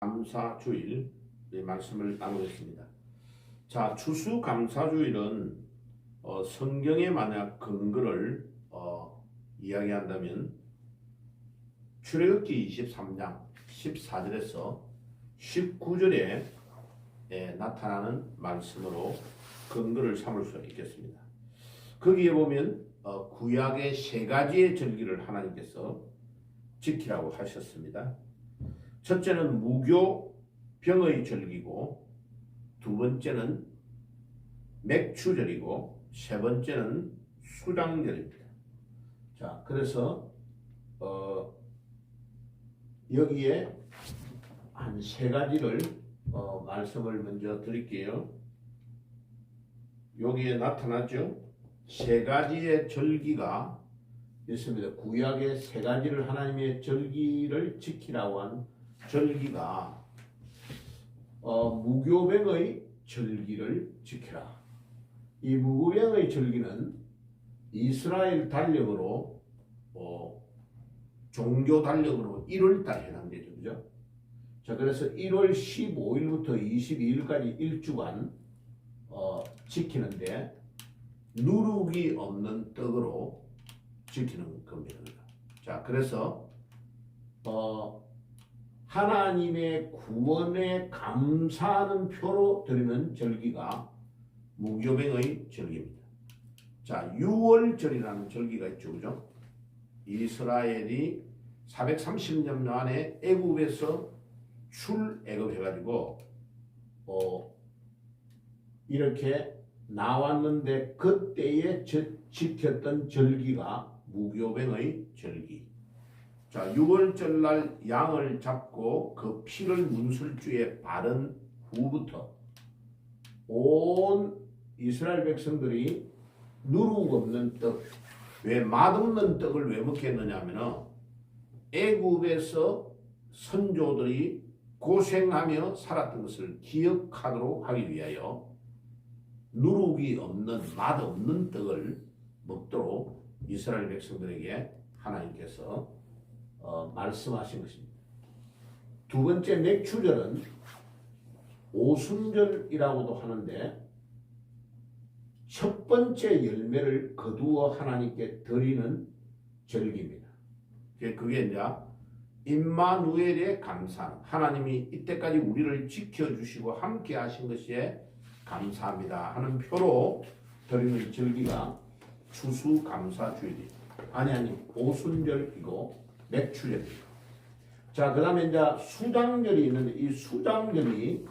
감사주일 말씀을 나누겠습니다. 자, 추수감사주일은 성경에 만약 근거를 이야기한다면 출애굽기 23장 14절에서 19절에 나타나는 말씀으로 근거를 삼을 수 있겠습니다. 거기에 보면 구약의 세 가지의 절기를 하나님께서 지키라고 하셨습니다. 첫째는 무교병의 절기고, 두 번째는 맥추절이고, 세 번째는 수장절입니다. 자, 그래서 여기에 한 세 가지를 말씀을 먼저 드릴게요. 여기에 나타났죠? 세 가지의 절기가 있습니다. 구약의 세 가지를 하나님의 절기를 지키라고 한 절기가 무교병의 절기를 지키라. 이 무교병의 절기는 이스라엘 달력으로 종교 달력으로 1월달 해당되죠, 그죠? 자, 그래서 1월 15일부터 22일까지 일주간 지키는데 누룩이 없는 떡으로 지키는 겁니다. 자, 그래서 하나님의 구원에 감사하는 표로 드리는 절기가 무교병의 절기입니다. 자, 유월절이라는 절기가 있죠, 그죠? 이스라엘이 430년 만에 애굽에서 출애굽해가지고 이렇게 나왔는데 그때에 지켰던 절기가 무교병의 절기. 자, 6월절 날 양을 잡고 그 피를 문술주에 바른 후부터 온 이스라엘 백성들이 누룩 없는 떡, 왜 맛없는 떡을 왜 먹게 했느냐 하면 애굽에서 선조들이 고생하며 살았던 것을 기억하도록 하기 위하여 누룩이 없는 맛없는 떡을 먹도록 이스라엘 백성들에게 하나님께서 말씀하신 것입니다. 두 번째 맥추절은 오순절이라고도 하는데 첫 번째 열매를 거두어 하나님께 드리는 절기입니다. 그게 이제 임마누엘의 감사, 하나님이 이때까지 우리를 지켜주시고 함께 하신 것에 감사합니다 하는 표로 드리는 절기가 추수감사주일입니다. 아니 오순절이고 맥추절입니다. 자, 그 다음에 이제 수장절이 있는데 이 수장절이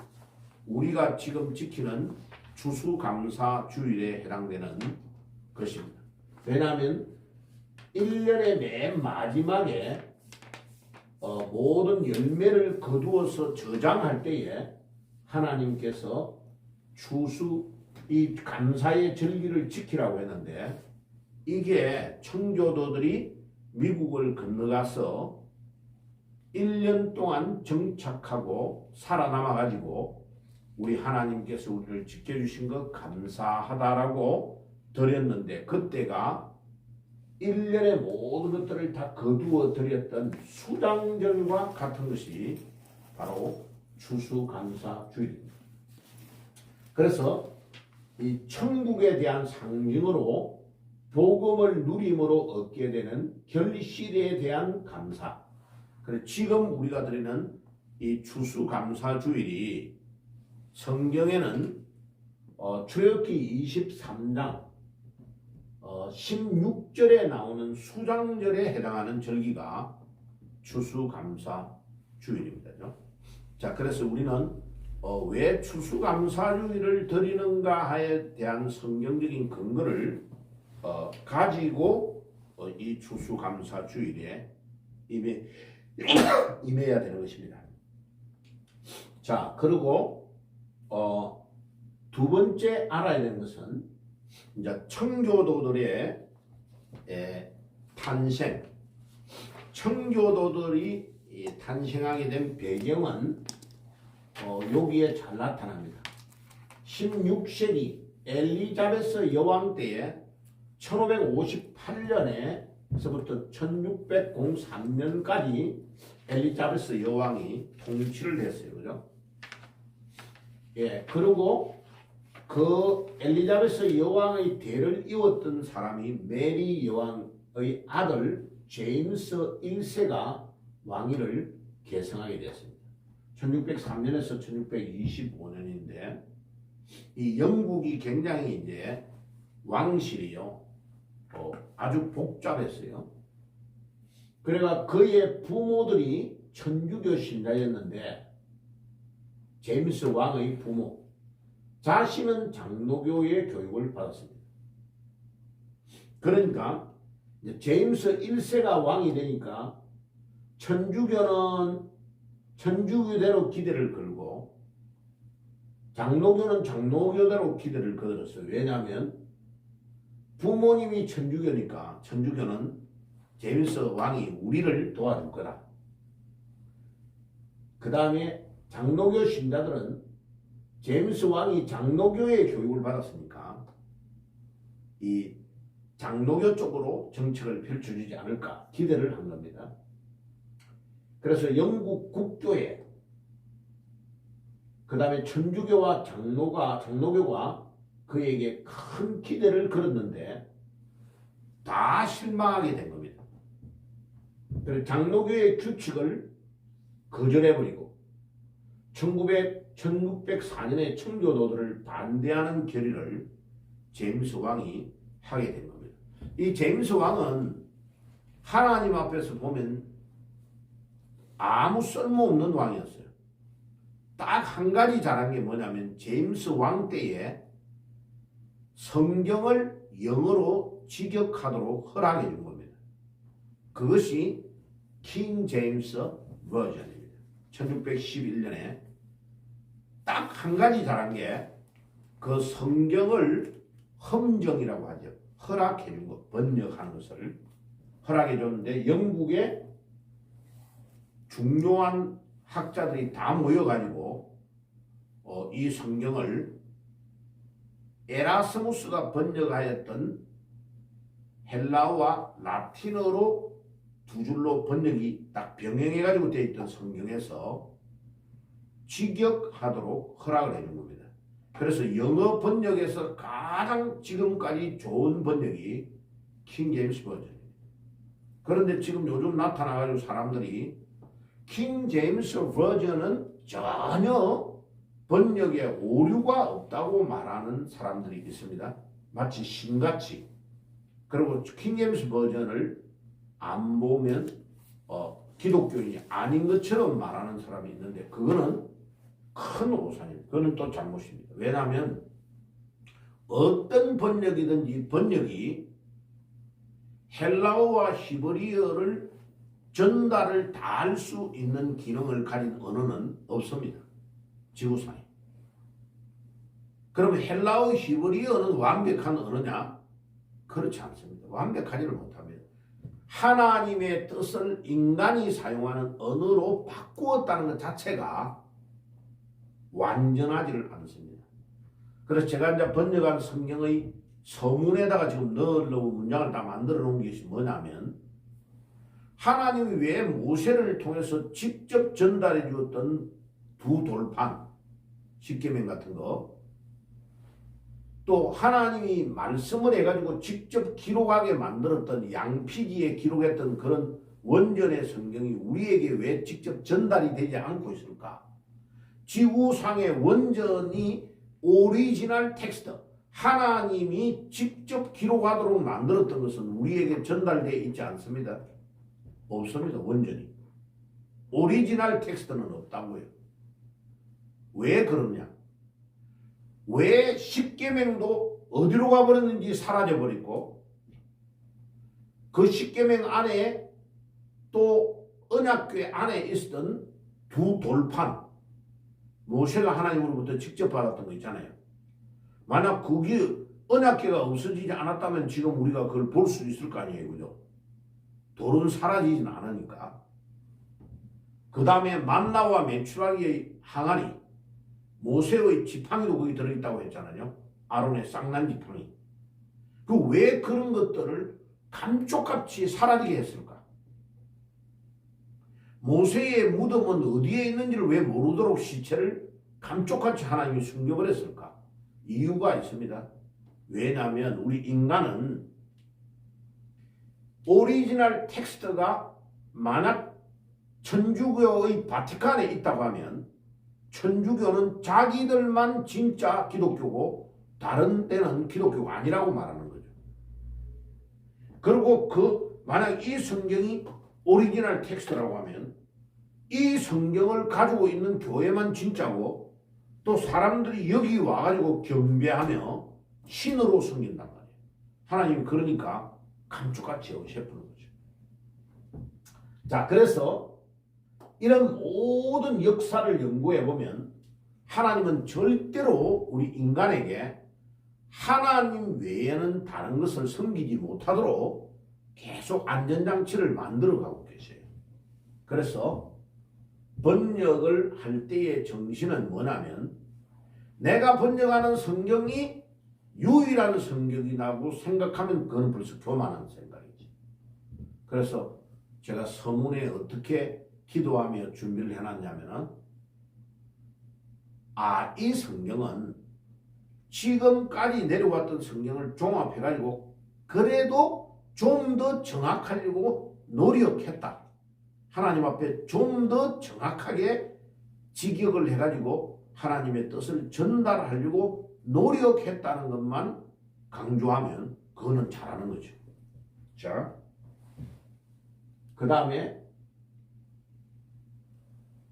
우리가 지금 지키는 추수감사주일에 해당되는 것입니다. 왜냐하면 1년의 맨 마지막에 모든 열매를 거두어서 저장할 때에 하나님께서 이 감사의 절기를 지키라고 했는데 이게 청교도들이 미국을 건너가서 1년 동안 정착하고 살아남아가지고 우리 하나님께서 우리를 지켜주신 것 감사하다라고 드렸는데 그때가 1년의 모든 것들을 다 거두어 드렸던 수장절과 같은 것이 바로 추수감사주일입니다. 그래서 이 천국에 대한 상징으로 복음을 누림으로 얻게 되는 결실에 대한 감사. 그래서 지금 우리가 드리는 이 추수감사주일이 성경에는 출애굽기 23장 16절에 나오는 수장절에 해당하는 절기가 추수감사주일입니다. 자, 그래서 우리는 왜 추수감사주일을 드리는가에 대한 성경적인 근거를 가지고 이 추수감사주일에 임해야 되는 것입니다. 자, 그리고 두 번째 알아야 되는 것은 이제 청교도들의 탄생, 청교도들이 탄생하게 된 배경은 여기에 잘 나타납니다. 16세기 엘리자베스 여왕 때에 1558년에서부터 1603년까지 엘리자베스 여왕이 통치를 했어요. 그죠? 예, 그리고 그 엘리자베스 여왕의 대를 이었던 사람이 메리 여왕의 아들 제임스 1세가 왕위를 계승하게 되었습니다. 1603년에서 1625년인데 이 영국이 굉장히 이제 왕실이요. 아주 복잡했어요. 그래가 그의 부모들이 천주교 신자였는데 제임스 왕의 부모 자신은 장로교의 교육을 받았습니다. 그러니까 제임스 1세가 왕이 되니까 천주교는 천주교대로 기대를 걸고 장로교는 장로교대로 기대를 걸었어요. 왜냐하면 부모님이 천주교니까 천주교는 제임스 왕이 우리를 도와줄 거다. 그 다음에 장로교 신자들은 제임스 왕이 장로교의 교육을 받았으니까 이 장로교 쪽으로 정책을 펼쳐주지 않을까 기대를 한 겁니다. 그래서 영국 국교에 그 다음에 천주교와 장로교가 그에게 큰 기대를 걸었는데 다 실망하게 된 겁니다. 그래서 장로교의 규칙을 거절해버리고 1604년에 청교도들을 반대하는 결의를 제임스 왕이 하게 된 겁니다. 이 제임스 왕은 하나님 앞에서 보면 아무 쓸모없는 왕이었어요. 딱 한 가지 잘한 게 뭐냐면 제임스 왕 때에 성경을 영어로 직역하도록 허락해 준 겁니다. 그것이 킹 제임스 버전입니다. 1611년에 딱 한 가지 잘한 게 그 성경을 험정이라고 하죠. 허락해 준 것, 번역하는 것을 허락해 줬는데 영국의 중요한 학자들이 다 모여가지고 이 성경을 에라스무스가 번역하였던 헬라어와 라틴어로 두 줄로 번역이 딱 병행해가지고 되어 있던 성경에서 직역하도록 허락을 해준 겁니다. 그래서 영어 번역에서 가장 지금까지 좋은 번역이 킹 제임스 버전입니다. 그런데 지금 요즘 나타나가지고 사람들이 킹 제임스 버전은 전혀 번역에 오류가 없다고 말하는 사람들이 있습니다. 마치 신같이. 그리고 킹 제임스 버전을 안 보면 기독교인이 아닌 것처럼 말하는 사람이 있는데 그거는 큰 오산입니다. 그거는 또 잘못입니다. 왜냐하면 어떤 번역이든지 번역이 헬라어와 히브리어를 전달을 다 할 수 있는 기능을 가진 언어는 없습니다. 지구상에. 그러면 헬라어, 히브리어는 완벽한 언어냐? 그렇지 않습니다. 완벽하지를 못합니다. 하나님의 뜻을 인간이 사용하는 언어로 바꾸었다는 것 자체가 완전하지를 않습니다. 그래서 제가 이제 번역한 성경의 서문에다가 지금 넣으려고 문장을 다 만들어 놓은 것이 뭐냐면 하나님이 왜 모세를 통해서 직접 전달해 주었던 두 돌판, 십계명 같은 거, 또 하나님이 말씀을 해가지고 직접 기록하게 만들었던 양피지에 기록했던 그런 원전의 성경이 우리에게 왜 직접 전달이 되지 않고 있을까? 지구상의 원전이 오리지널 텍스트, 하나님이 직접 기록하도록 만들었던 것은 우리에게 전달되어 있지 않습니다. 없습니다. 원전이. 오리지널 텍스트는 없다고요. 왜 그러냐? 왜 십계명도 어디로 가버렸는지 사라져버리고 그 십계명 안에 또 언약궤 안에 있었던 두 돌판, 모세가 하나님으로부터 직접 받았던 거 있잖아요. 만약 그게 언약궤가 없어지지 않았다면 지금 우리가 그걸 볼 수 있을 거 아니에요. 그죠? 돌은 사라지진 않으니까. 그 다음에 만나와 메추라기의 항아리, 모세의 지팡이도 거기 들어있다고 했잖아요. 아론의 쌍난 지팡이. 그 왜 그런 것들을 감쪽같이 사라지게 했을까? 모세의 무덤은 어디에 있는지를 왜 모르도록 시체를 감쪽같이 하나님이 숨겨버렸을까? 이유가 있습니다. 왜냐하면 우리 인간은 오리지널 텍스트가 만약 천주교의 바티칸에 있다고 하면 천주교는 자기들만 진짜 기독교고 다른 때는 기독교가 아니라고 말하는 거죠. 그리고 만약 이 성경이 오리지널 텍스트라고 하면 이 성경을 가지고 있는 교회만 진짜고 또 사람들이 여기 와가지고 경배하며 신으로 섬긴단 말이에요. 하나님 그러니까 감쪽같이 없애푸는 거죠. 자, 그래서 이런 모든 역사를 연구해 보면 하나님은 절대로 우리 인간에게 하나님 외에는 다른 것을 섬기지 못하도록 계속 안전장치를 만들어가고 계세요. 그래서 번역을 할 때의 정신은 뭐냐면 내가 번역하는 성경이 유일한 성경이라고 생각하면 그건 벌써 교만한 생각이지. 그래서 제가 서문에 어떻게 기도하며 준비를 해놨냐면은 이 성경은 지금까지 내려왔던 성경을 종합해가지고 그래도 좀 더 정확하려고 노력했다. 하나님 앞에 좀 더 정확하게 직역을 해가지고 하나님의 뜻을 전달하려고 노력했다는 것만 강조하면 그거는 잘하는 거죠. 자, 그 다음에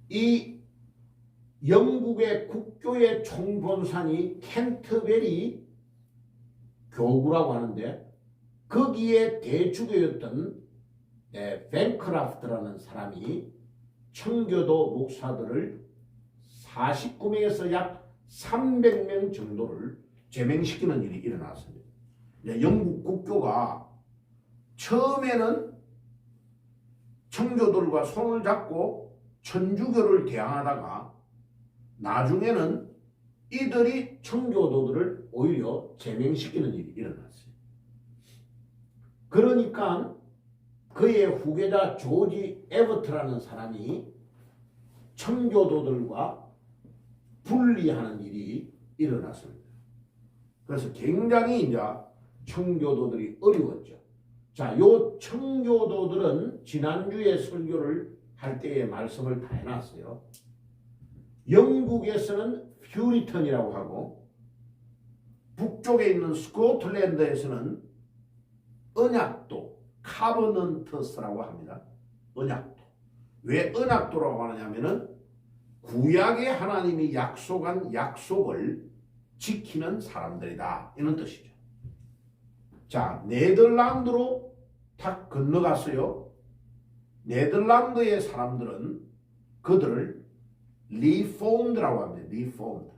이 영국의 국교의 총본산이 캔터베리 교구라고 하는데 거기에 대주교였던 벤크라프트라는 사람이 청교도 목사들을 49명에서 약 300명 정도를 제명시키는 일이 일어났습니다. 영국 국교가 처음에는 청교도들과 손을 잡고 천주교를 대항하다가 나중에는 이들이 청교도들을 오히려 제명시키는 일이 일어났어요. 그러니까 그의 후계자 조지 에버트라는 사람이 청교도들과 분리하는 일이 일어났습니다. 그래서 굉장히 이제 청교도들이 어려웠죠. 자, 요 청교도들은 지난주에 설교를 할 때의 말씀을 다 해놨어요. 영국에서는 퓨리턴이라고 하고 북쪽에 있는 스코틀랜드에서는 언약도, 카버넌터스라고 합니다. 언약도. 왜 언약도라고 하느냐면은 구약의 하나님이 약속한 약속을 지키는 사람들이다. 이런 뜻이죠. 자, 네덜란드로 탁 건너갔어요. 네덜란드의 사람들은 그들을 리폼드라고 합니다. 리폼드.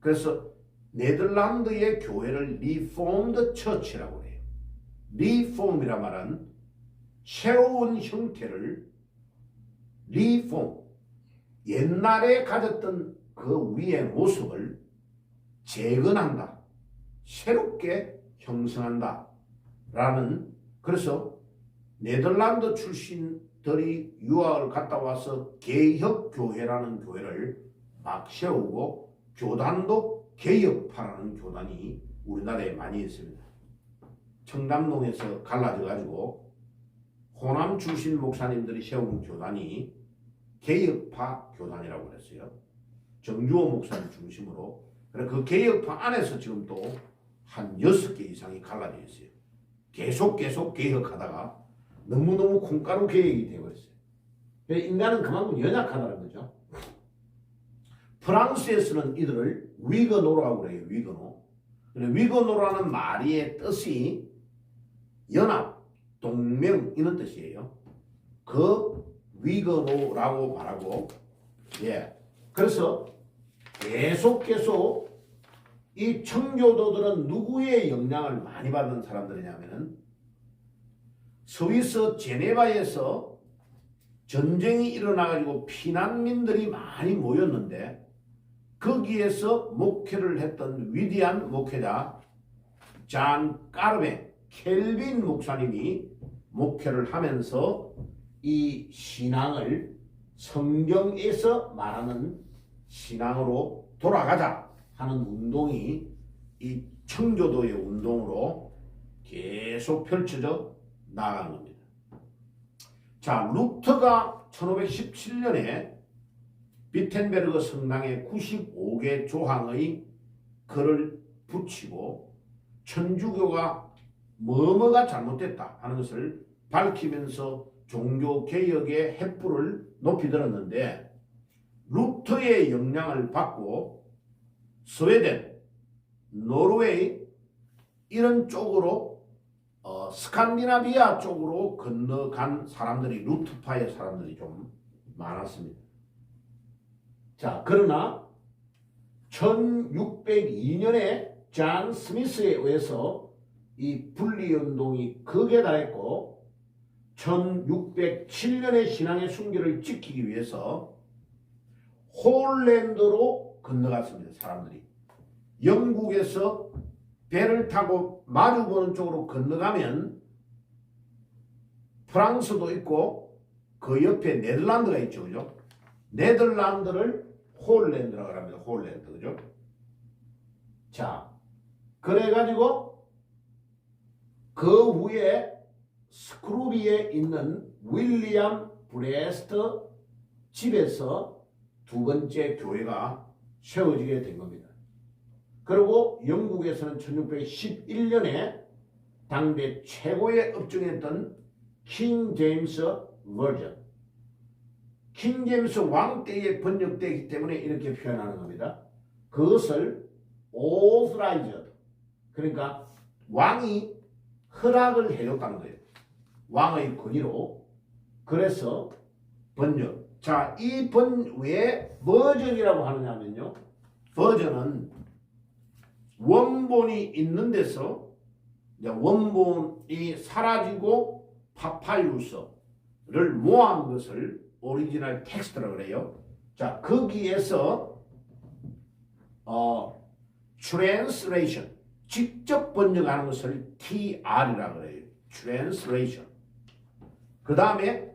그래서 네덜란드의 교회를 리폼드 처치라고 해요. 리폼이라 말은 새로운 형태를 리폼, 옛날에 가졌던 그 위의 모습을 재건한다. 새롭게 형성한다. 라는, 그래서 네덜란드 출신들이 유학을 갔다 와서 개혁교회라는 교회를 막 세우고 교단도 개혁파라는 교단이 우리나라에 많이 있습니다. 청담동에서 갈라져가지고 호남 출신 목사님들이 세운 교단이 개혁파 교단이라고 그랬어요. 정주호 목사님 중심으로. 그래서 그 개혁파 안에서 지금 또 한 6개 이상이 갈라져 있어요. 계속 개혁하다가 너무너무 콩가루 개혁이 되어버렸어요. 인간은 그만큼 연약하다는 거죠. 프랑스에서는 이들을 위거노라고 그래요. 위거노. 위거노라는 말의 뜻이 연합, 동맹 이런 뜻이에요. 그 위거노라고 말하고, 그래서 계속 이 청교도들은 누구의 영향을 많이 받는 사람들이냐면은 스위스 제네바에서 전쟁이 일어나가지고 피난민들이 많이 모였는데 거기에서 목회를 했던 위대한 목회자 잔 까르베 켈빈 목사님이 목회를 하면서 이 신앙을 성경에서 말하는 신앙으로 돌아가자 하는 운동이 이 청교도의 운동으로 계속 펼쳐져 나간 겁니다. 자, 루터가 1517년에 비텐베르그 성당에 95개 조항의 글을 붙이고 천주교가 뭐뭐가 잘못됐다 하는 것을 밝히면서 종교개혁의 횃불을 높이 들었는데, 루터의 영향을 받고 스웨덴, 노르웨이 이런 쪽으로 스칸디나비아 쪽으로 건너간 사람들이, 루터파의 사람들이 좀 많았습니다. 자, 그러나 1602년에 존 스미스에 의해서 이 분리운동이 극에 달했고 1607년에 신앙의 순결을 지키기 위해서 홀랜드로 건너갔습니다. 사람들이 영국에서 배를 타고 마주보는 쪽으로 건너가면 프랑스도 있고 그 옆에 네덜란드가 있죠. 그죠? 네덜란드를 홀랜드라고 합니다. 홀랜드. 그죠? 자, 그래가지고 그 후에 스크루비에 있는 윌리엄 브레스트 집에서 두 번째 교회가 세워지게 된 겁니다. 그리고 영국에서는 1611년에 당대 최고의 업종이었던 킹 제임스 버전, 킹 제임스 왕 때에 번역되기 때문에 이렇게 표현하는 겁니다. 그것을 authorized, 그러니까 왕이 허락을 해줬다는 거예요. 왕의 권위로. 그래서 번역. 자, 이 왜 버전이라고 하느냐면요, 버전은 원본이 있는 데서 원본이 사라지고 파파이루스를 모아한 것을 오리지널 텍스트라고 그래요. 자, 거기에서 translation, 직접 번역하는 것을 TR이라고 그래요. translation. 그 다음에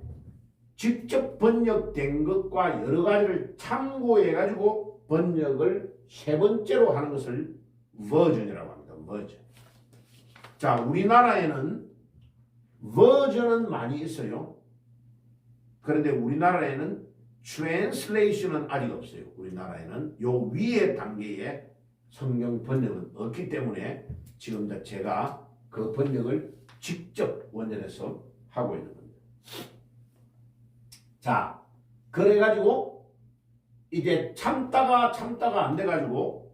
직접 번역된 것과 여러 가지를 참고해가지고 번역을 세 번째로 하는 것을 버전이라고 합니다. 버전. 자, 우리나라에는 버전은 많이 있어요. 그런데 우리나라에는 translation은 아직 없어요. 우리나라에는 요 위에 단계의 성경 번역은 없기 때문에 지금 제가 그 번역을 직접 원전에서 하고 있는 겁니다. 자, 그래가지고 이제 참다가 안 돼가지고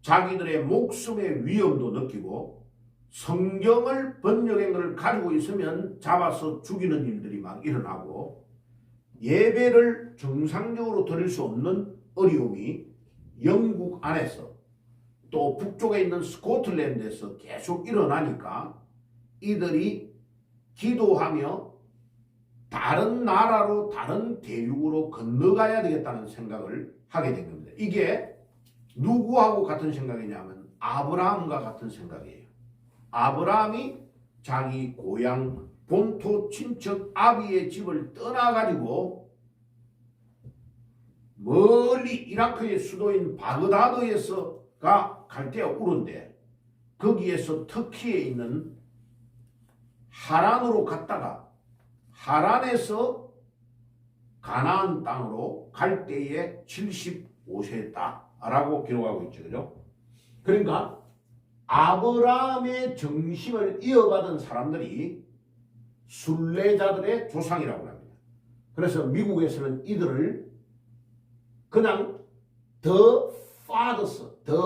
자기들의 목숨의 위험도 느끼고 성경을 번역한 걸 가지고 있으면 잡아서 죽이는 일들이 막 일어나고 예배를 정상적으로 드릴 수 없는 어려움이 영국 안에서 또 북쪽에 있는 스코틀랜드에서 계속 일어나니까 이들이 기도하며 다른 나라로, 다른 대륙으로 건너가야 되겠다는 생각을 하게 된 겁니다. 이게 누구하고 같은 생각이냐면 아브라함과 같은 생각이에요. 아브라함이 자기 고향 본토 친척 아비의 집을 떠나가지고 멀리 이라크의 수도인 바그다드에서가 갈대아 우르인데 거기에서 터키에 있는 하란으로 갔다가 하란에서 가나안 땅으로 갈 때에 75세였다라고 기록하고 있죠. 그죠? 그러니까 아브라함의 정신을 이어받은 사람들이 순례자들의 조상이라고 합니다. 그래서 미국에서는 이들을 그냥 The Fathers, The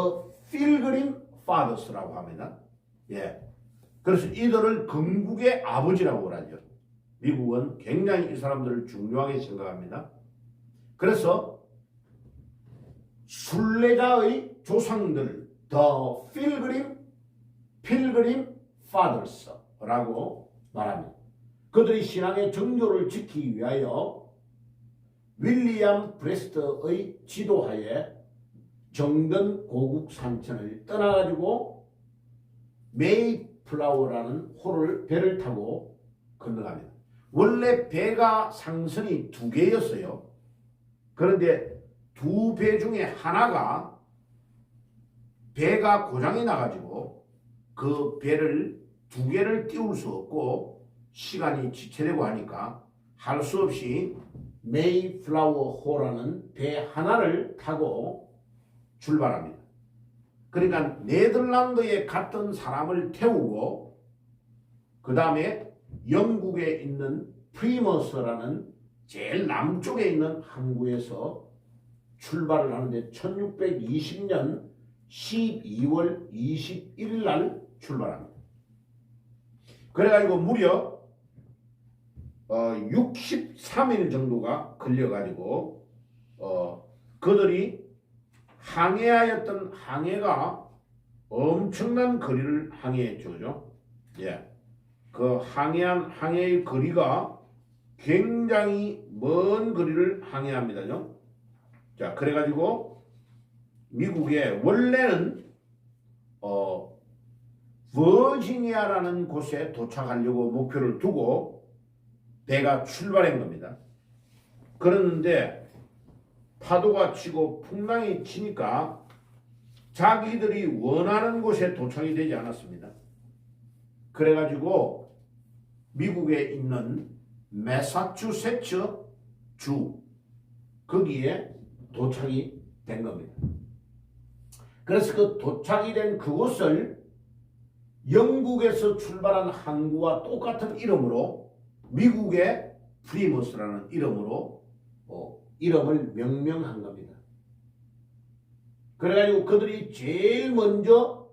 Pilgrim Fathers라고 합니다. 예. 그래서 이들을 건국의 아버지라고 하죠. 미국은 굉장히 이 사람들을 중요하게 생각합니다. 그래서 순례자의 조상들, The Pilgrim Fathers라고 말합니다. 그들이 신앙의 정조를 지키기 위하여 윌리엄 브레스트의 지도하에 정든 고국 산천을 떠나가지고 메이플라워라는 배를 타고 건너갑니다. 원래 배가 상선이 2개였어요. 그런데 2배 중에 하나가 배가 고장이 나가지고 그 배를 2개를 띄울 수 없고 시간이 지체되고 하니까 할 수 없이 메이플라워호라는 배 하나를 타고 출발합니다. 그러니까 네덜란드에 갔던 사람을 태우고 그 다음에 영국에 있는 프리머스라는 제일 남쪽에 있는 항구에서 출발을 하는데 1620년 12월 21일 날 출발합니다. 그래가지고 무려 63일 정도가 걸려가지고 그들이 항해하였던 항해가 엄청난 거리를 항해했죠. 예. 그 항해한 항해의 거리가 굉장히 먼 거리를 항해합니다. 자, 그래가지고 미국에 원래는 버지니아라는 곳에 도착하려고 목표를 두고 배가 출발한 겁니다. 그런데 파도가 치고 풍랑이 치니까 자기들이 원하는 곳에 도착이 되지 않았습니다. 그래가지고 미국에 있는 매사추세츠 주 거기에 도착이 된 겁니다. 그래서 그 도착이 된 그곳을 영국에서 출발한 항구와 똑같은 이름으로 미국의 프리머스라는 이름으로 이름을 명명한 겁니다. 그래가지고 그들이 제일 먼저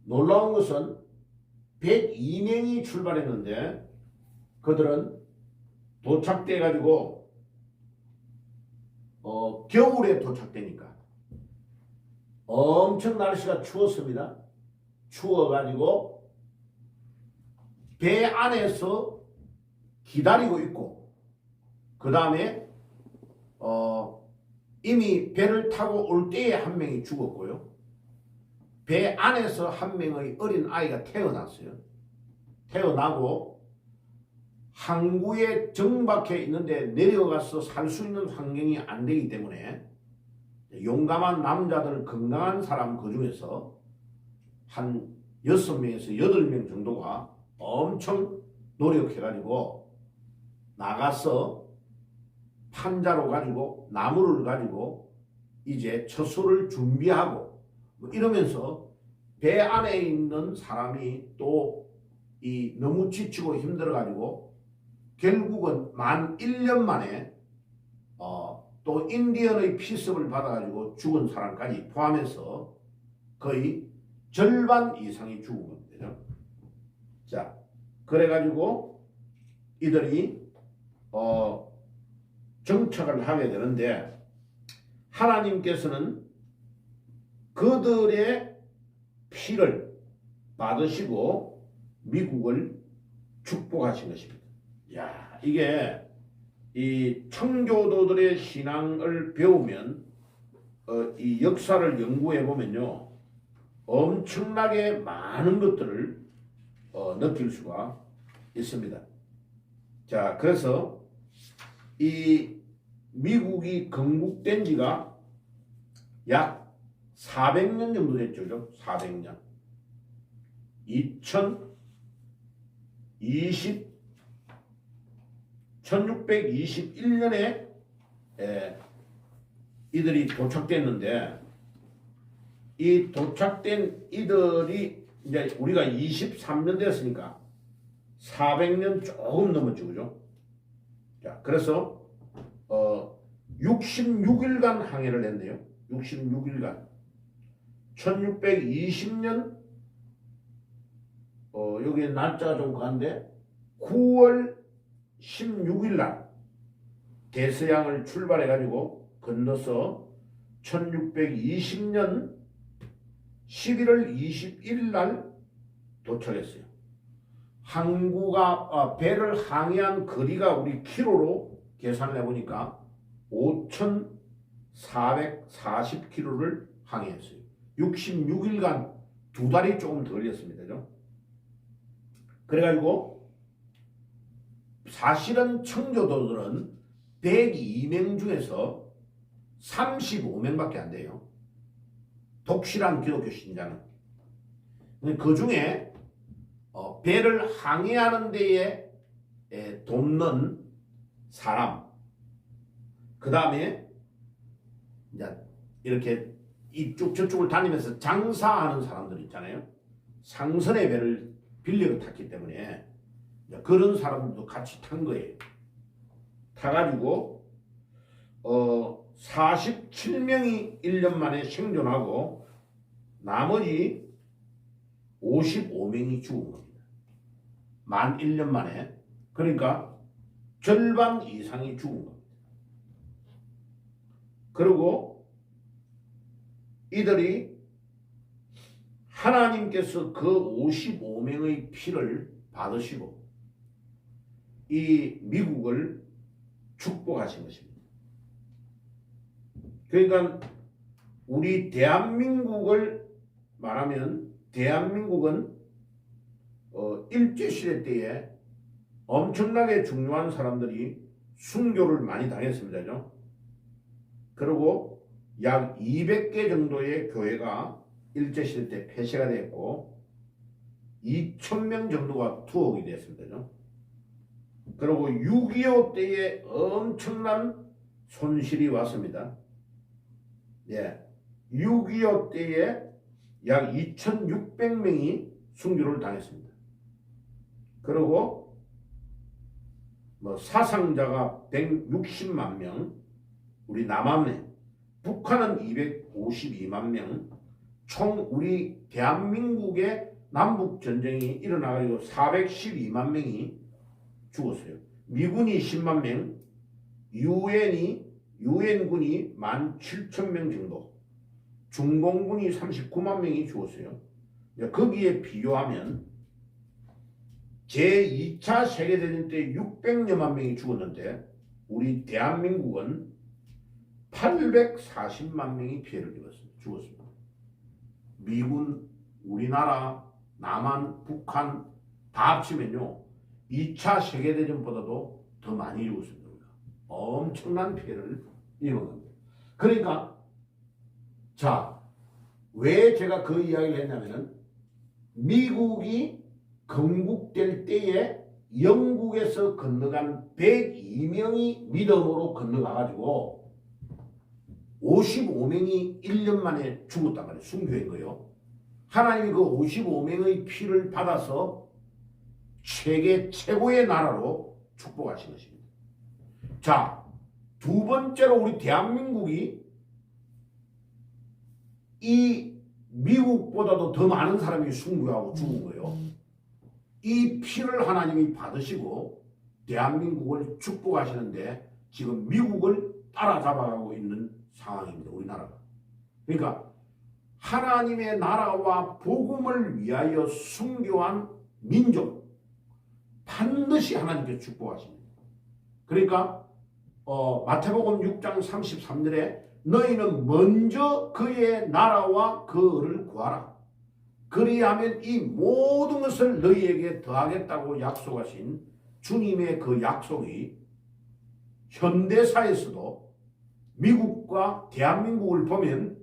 놀라운 것은 102명이 출발했는데 그들은 도착돼가지고 겨울에 도착되니까 엄청 날씨가 추웠습니다. 추워가지고 배 안에서 기다리고 있고 그 다음에 이미 배를 타고 올 때에 한 명이 죽었고요. 배 안에서 한 명의 어린 아이가 태어났어요. 태어나고 항구에 정박해 있는데 내려가서 살 수 있는 환경이 안 되기 때문에 용감한 남자들 건강한 사람 그 중에서 한 6명에서 8명 정도가 엄청 노력해가지고 나가서 판자로 가지고 나무를 가지고 이제 처소를 준비하고 이러면서 배 안에 있는 사람이 또 이 너무 지치고 힘들어가지고 결국은 만 1년 만에 또 인디언의 피습을 받아가지고 죽은 사람까지 포함해서 거의 절반 이상이 죽은 겁니다. 자, 그래가지고 이들이 정착을 하게 되는데 하나님께서는 그들의 피를 받으시고 미국을 축복하신 것입니다. 야, 이게 이 청교도들의 신앙을 배우면 이 역사를 연구해 보면요 엄청나게 많은 것들을 느낄 수가 있습니다. 자, 그래서 이 미국이 건국된 지가 약 400년 정도 됐죠. 400년. 1621년에 이들이 도착됐는데 이 도착된 이들이 이제 우리가 23년 됐으니까 400년 조금 넘었죠. 그죠? 자, 그래서 66일간 항해를 했네요. 66일간. 1620년 여기 날짜가 좀 간데 9월 16일 날 대서양을 출발해 가지고 건너서 1620년 11월 21일 날 도착했어요. 항구가 배를 항해한 거리가 우리 킬로로 계산을 해보니까 5,440km를 항해했어요. 66일간 2달이 조금 더 걸렸습니다. 그래가지고 사실은 청교도들은 102명 중에서 35명밖에 안 돼요. 독실한 기독교 신자는. 그 중에 배를 항해하는 데에 돕는 사람, 그 다음에 이제 이렇게 이쪽 저쪽을 다니면서 장사하는 사람들 있잖아요. 상선의 배를 빌려 탔기 때문에 그런 사람들도 같이 탄 거예요. 타가지고 47명이 1년 만에 생존하고 나머지 55명이 죽은 겁니다. 만 1년 만에. 그러니까 절반 이상이 죽은 겁니다. 그리고 이들이 하나님께서 그 55명의 피를 받으시고 이 미국을 축복하신 것입니다. 그러니까 우리 대한민국을 말하면 대한민국은 일제시대 때에 엄청나게 중요한 사람들이 순교를 많이 당했습니다. 그리고 약 200개 정도의 교회가 일제시대 때 폐쇄가 됐고 2,000명 정도가 투옥이 됐습니다. 그리고 6.25 때에 엄청난 손실이 왔습니다. 6.25 때에 약 2,600명이 순교를 당했습니다. 그리고 사상자가 160만 명, 우리 남한에, 북한은 252만 명, 총 우리 대한민국의 남북 전쟁이 일어나가지고 412만 명이 죽었어요. 미군이 10만 명, 유엔군이 17,000명 정도, 중공군이 39만 명이 죽었어요. 거기에 비교하면 제2차 세계대전 때 600여만 명이 죽었는데 우리 대한민국은 840만 명이 피해를 죽었습니다. 미군, 우리나라, 남한, 북한 다 합치면요 2차 세계대전보다도 더 많이 죽었습니다. 엄청난 피해를 입은 겁니다. 그러니까 자, 왜 제가 그 이야기를 했냐면은 미국이 건국될 때에 영국에서 건너간 102명이 믿음으로 건너가가지고 55명이 1년 만에 죽었단 말이에요. 순교인 거예요. 하나님이 그 55명의 피를 받아서 세계 최고의 나라로 축복하신 것입니다. 자, 두 번째로 우리 대한민국이 이 미국보다도 더 많은 사람이 순교하고 죽은 거예요. 이 피를 하나님이 받으시고 대한민국을 축복하시는데 지금 미국을 따라잡아가고 있는 상황입니다. 우리나라가. 그러니까 하나님의 나라와 복음을 위하여 순교한 민족 반드시 하나님께 축복하십니다. 그러니까 마태복음 6장 33절에 너희는 먼저 그의 나라와 그 의를 구하라. 그리하면 이 모든 것을 너희에게 더하겠다고 약속하신 주님의 그 약속이 현대사에서도 미국과 대한민국을 보면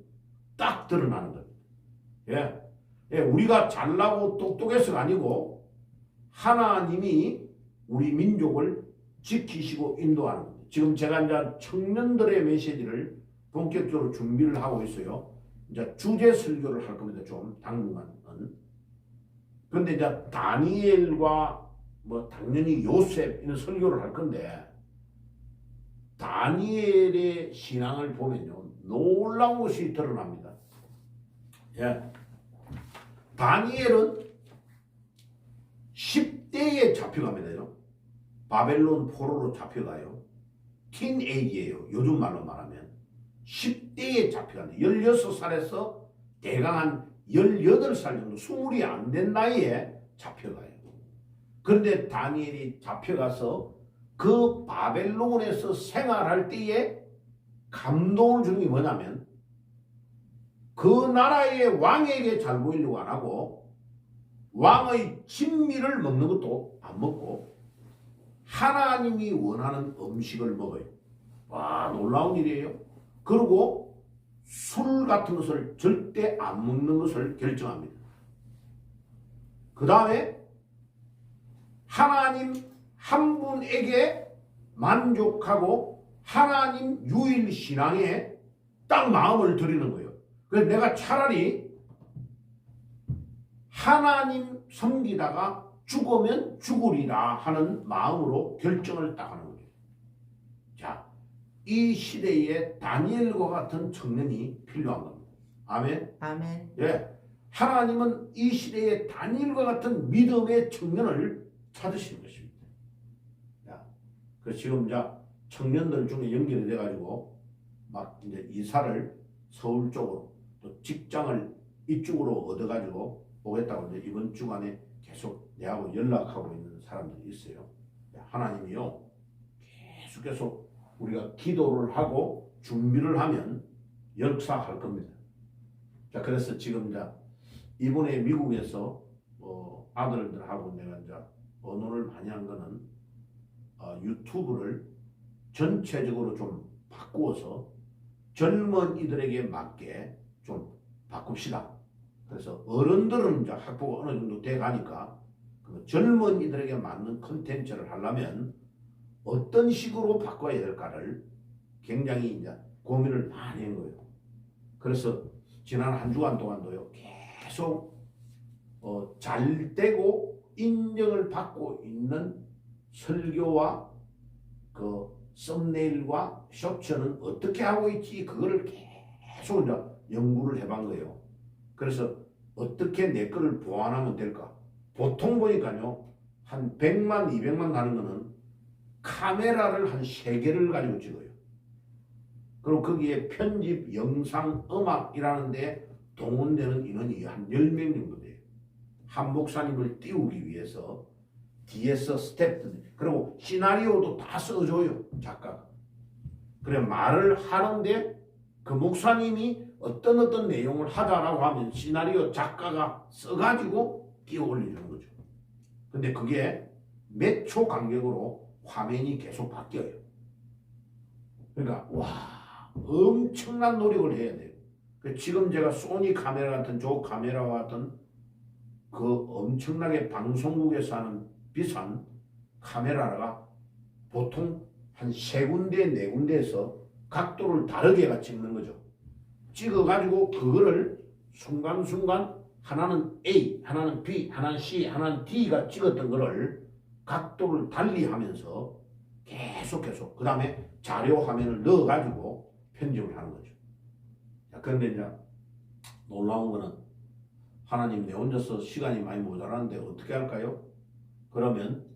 딱 드러나는 겁니다. 우리가 잘나고 똑똑해서가 아니고 하나님이 우리 민족을 지키시고 인도하는 겁니다. 지금 제가 이제 청년들의 메시지를 본격적으로 준비를 하고 있어요. 이제 주제 설교를 할 겁니다. 좀 당분간은. 그런데 이제 다니엘과 당연히 요셉 이런 설교를 할 건데 다니엘의 신앙을 보면요 놀라운 것이 드러납니다. 다니엘은 10대에 잡혀갑니다요. 바벨론 포로로 잡혀가요. 틴에이지예요. 요즘 말로 말하면 10대에 잡혀간다. 16살에서 대강 한 18살 정도 20이 안 된 나이에 잡혀가요. 그런데 다니엘이 잡혀가서 그 바벨론에서 생활할 때에 감동을 주는 게 뭐냐면 그 나라의 왕에게 잘 보이려고 안 하고 왕의 진미를 먹는 것도 안 먹고 하나님이 원하는 음식을 먹어요. 와, 놀라운 일이에요. 그리고 술 같은 것을 절대 안 먹는 것을 결정합니다. 그 다음에 하나님 한 분에게 만족하고 하나님 유일 신앙에 딱 마음을 들이는 거예요. 그래서 내가 차라리 하나님 섬기다가 죽으면 죽으리라 하는 마음으로 결정을 딱 하는 거예요. 자, 이 시대에 다니엘과 같은 청년이 필요한 겁니다. 아멘. 아멘. 예, 하나님은 이 시대에 다니엘과 같은 믿음의 청년을 찾으시는 것입니다. 자, 그 지금 청년들 중에 연결이 돼가지고 막 이제 이사를 서울 쪽으로 또 직장을 이쪽으로 얻어가지고 오겠다고 이제 이번 주간에 계속 내하고 연락하고 있는 사람들이 있어요. 하나님이요, 계속 우리가 기도를 하고 준비를 하면 역사할 겁니다. 자, 그래서 지금 이번에 미국에서 아들들하고 내가 언어를 많이 한 거는 유튜브를 전체적으로 좀 바꾸어서 젊은이들에게 맞게 좀 바꿉시다. 그래서 어른들은 학부가 어느 정도 돼 가니까 젊은이들에게 맞는 컨텐츠를 하려면 어떤 식으로 바꿔야 될까를 굉장히 이제 고민을 많이 한 거예요. 그래서 지난 한 주간 동안도요, 계속 잘 되고 인정을 받고 있는 설교와 그 썸네일과 쇼츠는 어떻게 하고 있지, 그거를 계속 이제 연구를 해본 거예요. 그래서 어떻게 내 거를 보완하면 될까? 보통 보니까요, 한 100만, 200만 가는 거는 카메라를 한 3개를 가지고 찍어요. 그리고 거기에 편집, 영상, 음악이라는 데 동원되는 인원이 한 10명 정도 돼요. 한 목사님을 띄우기 위해서 뒤에서 스태프들, 그리고 시나리오도 다 써줘요, 작가가. 그래, 말을 하는데 그 목사님이 어떤 내용을 하자라고 하면 시나리오 작가가 써가지고 끼워 올리는 거죠. 근데 그게 몇 초 간격으로 화면이 계속 바뀌어요. 그러니까 엄청난 노력을 해야 돼요. 지금 제가 소니 카메라 같은 저 카메라와 같은 그 엄청나게 방송국에서 하는 비싼 카메라가 보통 한 3군데, 4군데에서 각도를 다르게 찍는 거죠. 찍어가지고 그거를 순간순간 하나는 A, 하나는 B, 하나는 C, 하나는 D가 찍었던 거를 각도를 달리 하면서 계속 그 다음에 자료 화면을 넣어가지고 편집을 하는 거죠. 자, 그런데 이제 놀라운 거는 하나님, 내 혼자서 시간이 많이 모자라는데 어떻게 할까요? 그러면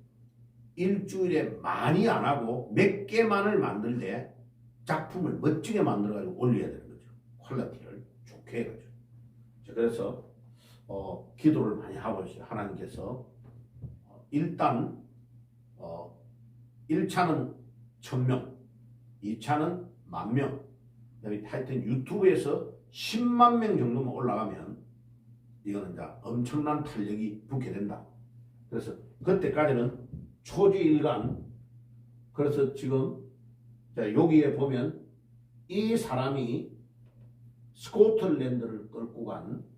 일주일에 많이 안 하고 몇 개만을 만들 때 작품을 멋지게 만들어가지고 올려야 되는 거죠. 퀄리티를 좋게 해가지고. 자, 그래서 기도를 많이 하고 있어요. 하나님께서 일단 1차는 1000명, 2차는 10,000명, 하여튼 유튜브에서 10만 명 정도만 올라가면 이거는 이제 엄청난 탄력이 붙게 된다. 그래서 그때까지는 초지일간, 그래서 지금 여기에 보면 이 사람이 스코틀랜드를 끌고 간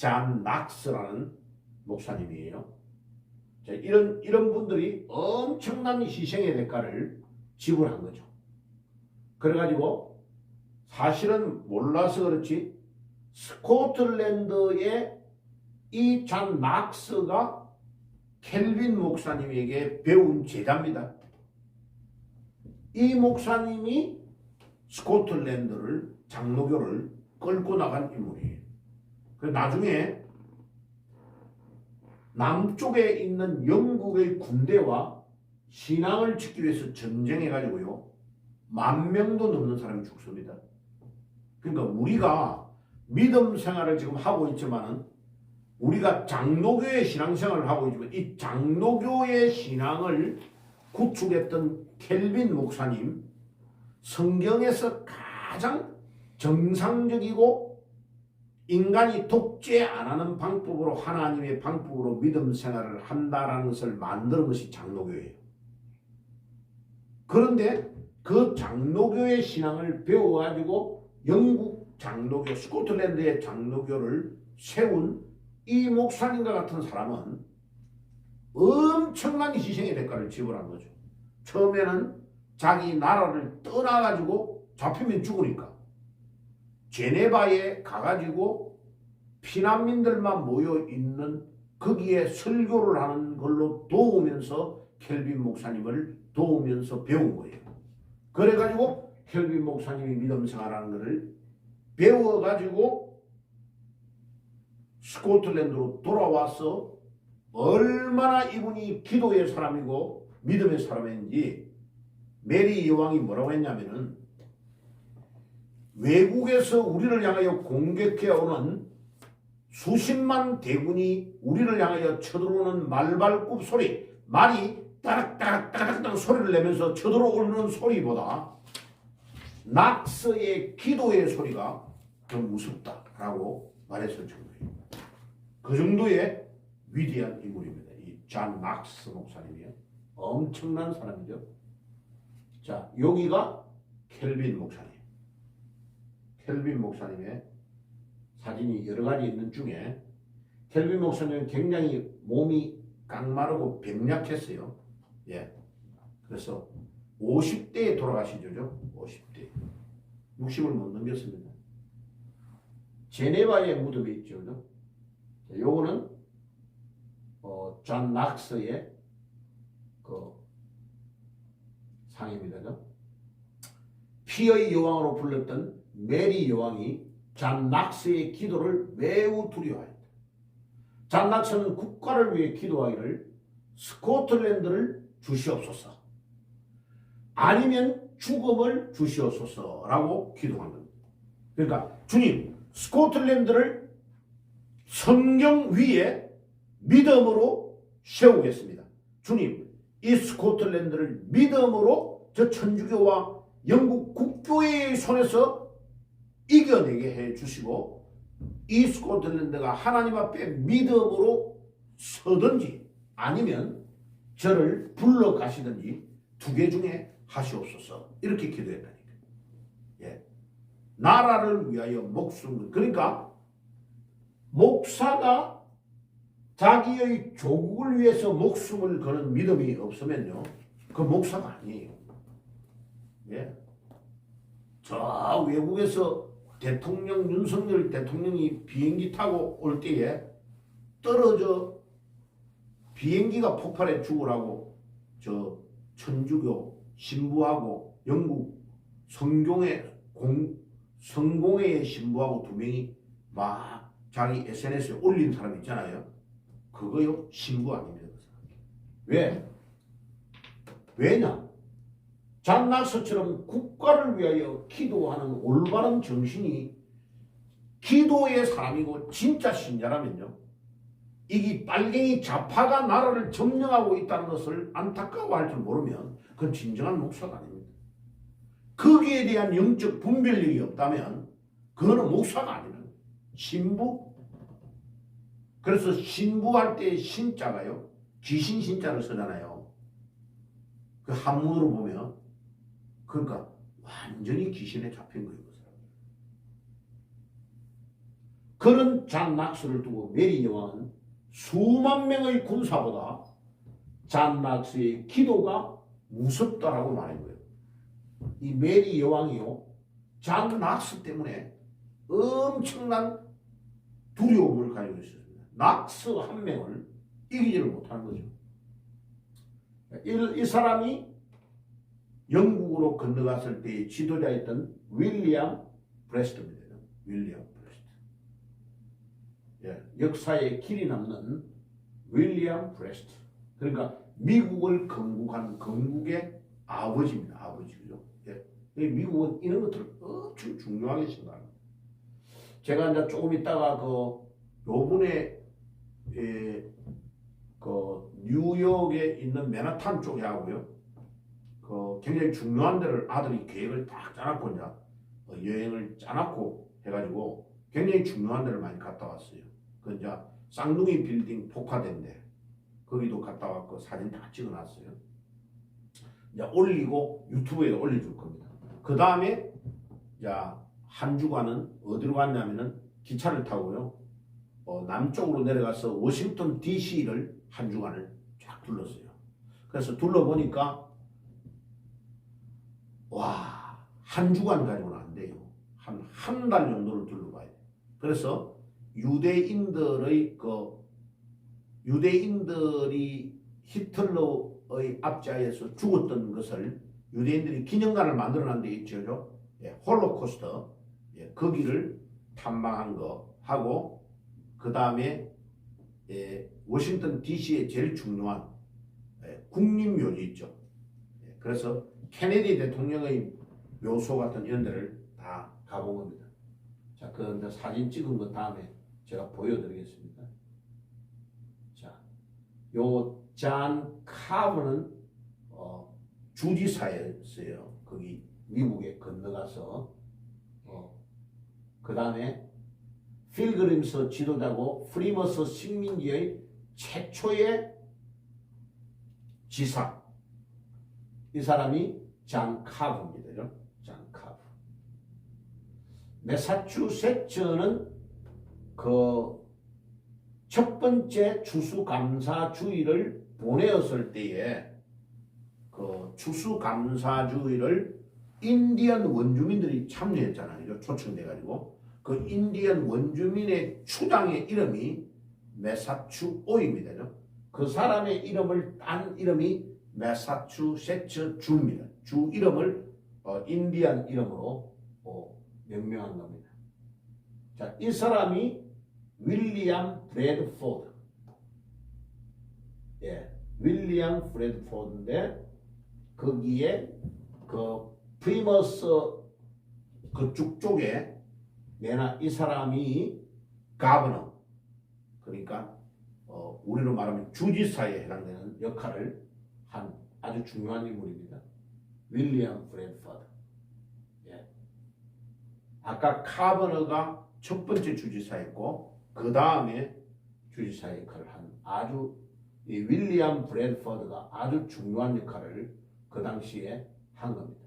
잔 낙스라는 목사님이에요. 자, 이런 분들이 엄청난 희생의 대가를 지불한 거죠. 그래가지고 사실은 몰라서 그렇지 스코틀랜드의 이 잔 낙스가 켈빈 목사님에게 배운 제자입니다. 이 목사님이 스코틀랜드를, 장로교를 끌고 나간 인물이에요. 나중에 남쪽에 있는 영국의 군대와 신앙을 지키기 위해서 전쟁해가지고요, 10,000명도 넘는 사람이 죽습니다. 그러니까 우리가 믿음 생활을 지금 하고 있지만은, 우리가 장로교의 신앙생활을 하고 있지만, 이 장로교의 신앙을 구축했던 켈빈 목사님, 성경에서 가장 정상적이고 인간이 독재 안 하는 방법으로, 하나님의 방법으로 믿음 생활을 한다라는 것을 만드는 것이 장로교예요. 그런데 그 장로교의 신앙을 배워가지고 영국 장로교, 스코틀랜드의 장로교를 세운 이 목사님과 같은 사람은 엄청난 희생의 대가를 지불한 거죠. 처음에는 자기 나라를 떠나가지고 잡히면 죽으니까 제네바에 가가지고 피난민들만 모여 있는 거기에 설교를 하는 걸로 도우면서 켈빈 목사님을 도우면서 배운 거예요. 그래가지고 켈빈 목사님이 믿음 생활하는 것을 배워가지고 스코틀랜드로 돌아와서 얼마나 이분이 기도의 사람이고 믿음의 사람인지 메리 여왕이 뭐라고 했냐면은 외국에서 우리를 향하여 공격해 오는 수십만 대군이 우리를 향하여 쳐들어오는 말발굽 소리, 말이 따락따락따락 소리를 내면서 쳐들어오는 소리보다 낙서의 기도의 소리가 더 무섭다라고 말했을 정도예요. 그 정도의 위대한 인물입니다. 이 존 낙스 목사님이요. 엄청난 사람이죠. 자, 여기가 켈빈 목사님. 켈빈 목사님의 사진이 여러 가지 있는 중에 켈빈 목사님은 굉장히 몸이 깡마르고 병약했어요. 예. 그래서 50대에 돌아가시죠. 50대. 60을 못 넘겼습니다. 제네바에 무덤이 있죠. 자, 요거는 존 낙스의 그 상입니다. 피의 여왕으로 불렸던 메리 여왕이 존 낙스의 기도를 매우 두려워했다. 존 낙스는 국가를 위해 기도하기를 스코틀랜드를 주시옵소서, 아니면 죽음을 주시옵소서라고 기도한 겁니다. 그러니까 주님, 스코틀랜드를 성경 위에 믿음으로 세우겠습니다. 주님, 이 스코틀랜드를 믿음으로 저 천주교와 영국 국교의 손에서 이겨내게 해주시고 이 스코틀랜드가 하나님 앞에 믿음으로 서든지 아니면 저를 불러 가시든지 두 개 중에 하시옵소서, 이렇게 기도했다니까. 예. 나라를 위하여 목숨을, 그러니까 목사가 자기의 조국을 위해서 목숨을 거는 믿음이 없으면요, 그 목사가 아니에요. 예. 저 외국에서 대통령 윤석열 대통령이 비행기 타고 올 때에 떨어져 비행기가 폭발해 죽으라고 저 천주교 신부하고 영국 성공회의 신부하고 두 명이 막 자기 SNS에 올린 사람 있잖아요. 그거요, 신부 아닙니다. 왜? 왜냐? 존 낙스처럼 국가를 위하여 기도하는 올바른 정신이 기도의 사람이고 진짜 신자라면요, 이게 빨갱이 좌파가 나라를 점령하고 있다는 것을 안타까워할 줄 모르면 그건 진정한 목사가 아닙니다. 거기에 대한 영적 분별력이 없다면 그거는 목사가 아니에요. 신부. 그래서 신부할 때 신자가요, 귀신 신자를 쓰잖아요. 그 한문으로 보면, 그러니까 완전히 귀신에 잡힌 거예요. 그런 존 낙스를 두고 메리 여왕은 수만 명의 군사보다 존 낙스의 기도가 무섭다라고 말한 거예요. 이 메리 여왕이요, 존 낙스 때문에 엄청난 두려움을 가지고 있었습니다. 낙스 한 명을 이기지를 못하는 거죠. 이 사람이 영국으로 건너갔을 때의 지도자였던 윌리엄 브레스트입니다. 윌리엄 브레스트. 예, 역사에 길이 남는 윌리엄 브레스트. 그러니까 미국을 건국한 건국의 아버지입니다. 아버지죠. 예. 미국은 이런 것들을 엄청 중요하게 생각합니다. 제가 이제 조금 있다가 요번에 뉴욕에 있는 맨하탄 쪽에 하고요, 굉장히 중요한 데를 아들이 계획을 딱 짜놨고 이제 여행을 짜놨고 해가지고 굉장히 중요한 데를 많이 갔다 왔어요. 그 이제 쌍둥이 빌딩 폭파된 데 거기도 갔다 왔고 사진 다 찍어놨어요. 이제 올리고 유튜브에 올려줄 겁니다. 그 다음에 한 주간은 어디로 갔냐면은 기차를 타고요. 남쪽으로 내려가서 워싱턴 DC를 한 주간을 쫙 둘렀어요. 그래서 둘러보니까 한 주간 가지고는 안 돼요. 한 달 정도를 둘러봐야 돼요. 그래서 유대인들이 히틀러의 압제하에서 죽었던 것을 유대인들이 기념관을 만들어놓은 데 있죠. 홀로코스트. 거기를 탐방한 거 하고 그 다음에 워싱턴 DC에 제일 중요한 국립묘지 있죠. 그래서 케네디 대통령의 묘소 같은 이런 데를 다 가본 겁니다. 자, 그 사진 찍은 거 다음에 제가 보여드리겠습니다. 자, 요 잔 카브는 주지사였어요. 거기 미국에 건너가서 그 다음에 필그림스 지도자고 프리머스 식민지의 최초의 지사. 이 사람이 잔 카브입니다. 잔 카브. 매사추세츠는 그 첫 번째 추수감사주의를 보내었을 때에 그 추수감사주의를 인디언 원주민들이 참여했잖아요. 초청돼가지고 그 인디언 원주민의 추장의 이름이 매사추오입니다. 그 사람의 이름을 딴 이름이 매사추세츠 주입니다. 주 이름을 인디언 이름으로 명명한 겁니다. 자, 이 사람이 윌리엄 브래드포드. 윌리엄 브래드포드인데 거기에 그 프리머스 그쪽 쪽에 이 사람이 가버너, 그러니까 우리로 말하면 주지사에 해당되는 역할을 한 아주 중요한 인물입니다. 윌리엄 브래드포드. 아까 카버너가 첫 번째 주지사였고 그 다음에 주지사 역할을 한 아주 이 윌리엄 브래드포드가 아주 중요한 역할을 그 당시에 한 겁니다.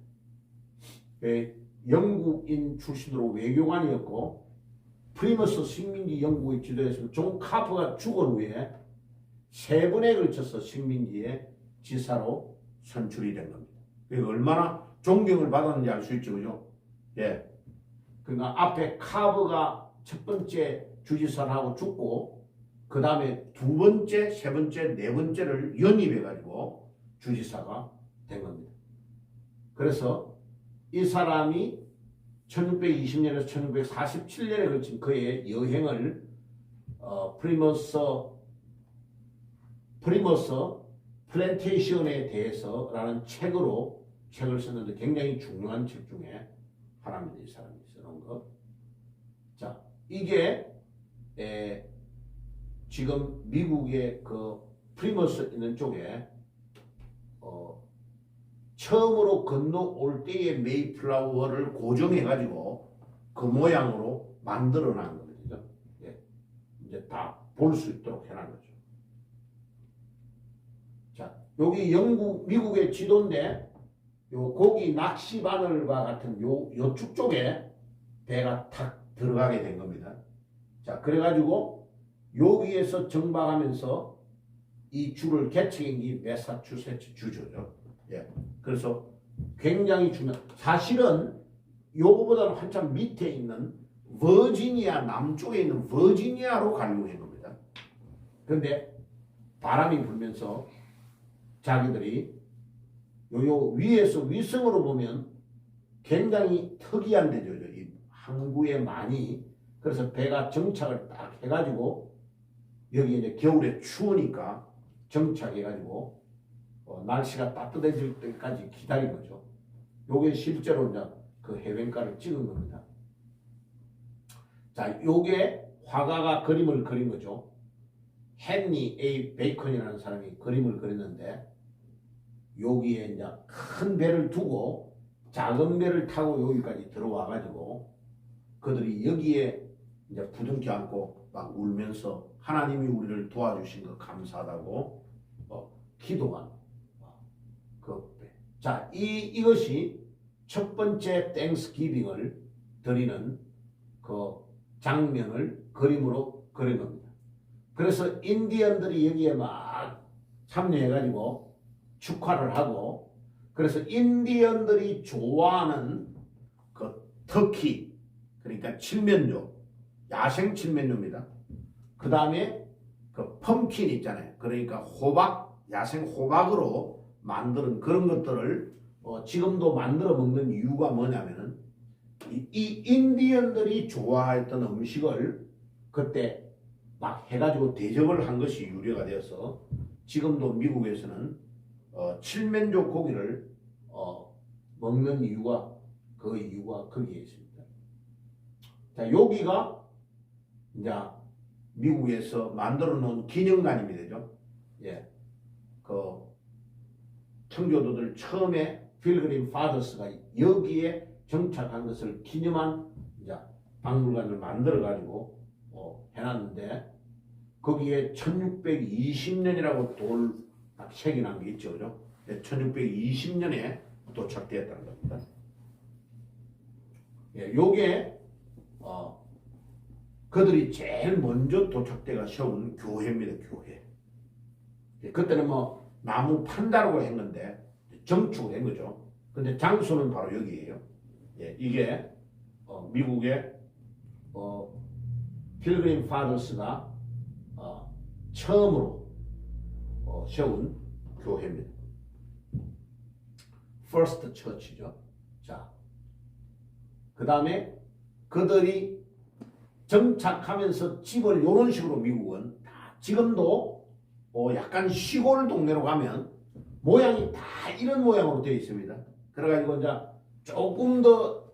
영국인 출신으로 외교관이었고 프리머스 식민지 연구의 지도에서 존 카퍼가 죽은 후에 3번에 걸쳐서 식민지의 지사로 선출이 된 겁니다. 얼마나 존경을 받았는지 알 수 있죠, 그죠? 그러니까 앞에 카버가 첫 번째 주지사를 하고 죽고 그 다음에 두 번째, 세 번째, 네 번째를 연입해가지고 주지사가 된 겁니다. 그래서 이 사람이 1620년에서 1647년에 걸친 그의 여행을 프리머스 플랜테이션에 대해서라는 책을 썼는데 굉장히 중요한 책 중에 하나입니다. 이 사람이 써놓은 거. 자, 이게 지금 미국의 그 프리머스 있는 쪽에 처음으로 건너올 때의 메이플라워를 고정해가지고 그 모양으로 만들어낸 겁니다. 이제 다 볼 수 있도록 해놓은 거죠. 자, 여기 미국의 지도인데 요 고기 낚시 바늘과 같은 요쪽 쪽에 배가 탁 들어가게 된 겁니다. 자, 그래가지고 여기에서 정박하면서 이 주를 개척한 게 매사추세츠 주죠. 그래서 굉장히 중요한, 사실은 요거보다는 한참 밑에 있는 버지니아, 남쪽에 있는 버지니아로 가려고 한 겁니다. 그런데 바람이 불면서 자기들이 요 위에서 위성으로 보면 굉장히 특이한 데죠. 이 항구에 많이. 그래서 배가 정착을 딱 해가지고 여기 이제 겨울에 추우니까 정착해가지고 날씨가 따뜻해질 때까지 기다린 거죠. 요게 실제로 이제 그 해변가를 찍은 겁니다. 자, 요게 화가가 그림을 그린 거죠. 헨리 A. 베이컨이라는 사람이 그림을 그렸는데 여기에 이제 큰 배를 두고 작은 배를 타고 여기까지 들어와 가지고 그들이 여기에 이제 부둥켜 안고 막 울면서 하나님이 우리를 도와주신 거 감사하다고 기도한 그 배. 자, 이것이 첫 번째 땡스기빙을 드리는 그 장면을 그림으로 그린 겁니다. 그래서 인디언들이 여기에 막 참여해가지고 축하를 하고, 그래서 인디언들이 좋아하는 그 터키, 그러니까 칠면조, 야생 칠면조입니다. 그 다음에 그 펌킨 있잖아요. 그러니까 호박, 야생 호박으로 만드는 그런 것들을 지금도 만들어 먹는 이유가 뭐냐면은 이 인디언들이 좋아했던 음식을 그때 막 해가지고 대접을 한 것이 유래가 되어서 지금도 미국에서는 칠면조 고기를 먹는 이유가 그 이유가 거기에 있습니다. 자, 여기가 이제 미국에서 만들어 놓은 기념관입니다. 되죠? 예. 그 청교도들 처음에 필그림 파더스가 여기에 정착한 것을 기념한 이제 박물관을 만들어 가지고 해놨는데, 거기에 1620년이라고 돌 딱 새겨난 게 있죠. 그죠? 1620년에 도착되었다는 겁니다. 예, 요게 그들이 제일 먼저 도착대가 세운 교회입니다. 교회. 예, 그때는 뭐 나무 판다라고 했는데 정축을 한 거죠. 근데 장소는 바로 여기예요. 예, 이게 미국의 필그림 파더스가 처음으로 세운 교회입니다. First Church죠. 자, 그 다음에 그들이 정착하면서 집을 이런 식으로 미국은 다 지금도 약간 시골 동네로 가면 모양이 다 이런 모양으로 되어 있습니다. 그래가지고 이제 조금 더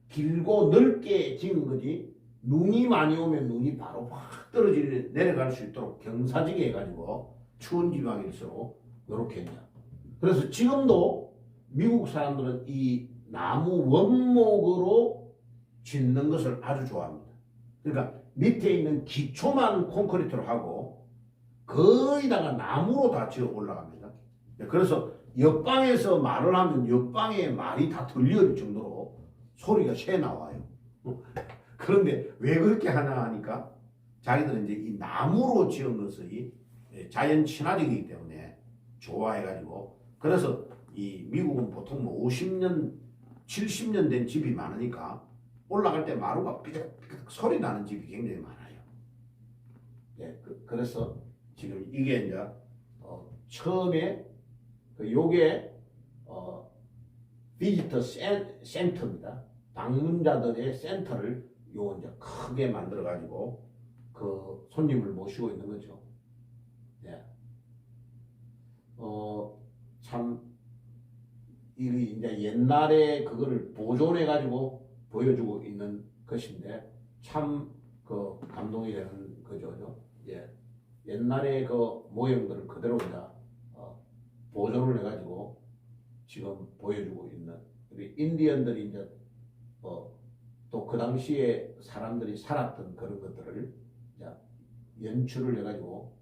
길고 넓게 지은 거지, 눈이 많이 오면 눈이 바로 확 떨어지는 내려갈 수 있도록 경사지게 해가지고 추운 지방일수록 이렇게 했냐. 그래서 지금도 미국 사람들은 이 나무 원목으로 짓는 것을 아주 좋아합니다. 그러니까 밑에 있는 기초만 콘크리트로 하고 거의다가 나무로 다 지어 올라갑니다. 그래서 옆방에서 말을 하면 옆방의 말이 다 들릴 정도로 소리가 새 나와요. 그런데 왜 그렇게 하나 하니까 자기들은 이제 이 나무로 지은 것이 자연 친화적이기 때문에 좋아해가지고, 그래서 이 미국은 보통 뭐 50년, 70년 된 집이 많으니까 올라갈 때 마루가 삐걱삐걱 소리 나는 집이 굉장히 많아요. 예, 그래서 지금 이게 이제 처음에 요게 비지터 센터입니다. 방문자들의 센터를 요 이제 크게 만들어 가지고 그 손님을 모시고 있는 거죠. 예. 참 이 이제 옛날에 그거를 보존해 가지고 보여주고 있는 것인데 참 그 감동이 되는 거죠. 예. 옛날에 그 모형들을 그대로 이제 보존을 해가지고 지금 보여주고 있는 우리 인디언들이 이제 또 그 당시에 사람들이 살았던 그런 것들을 이제 연출을 해가지고,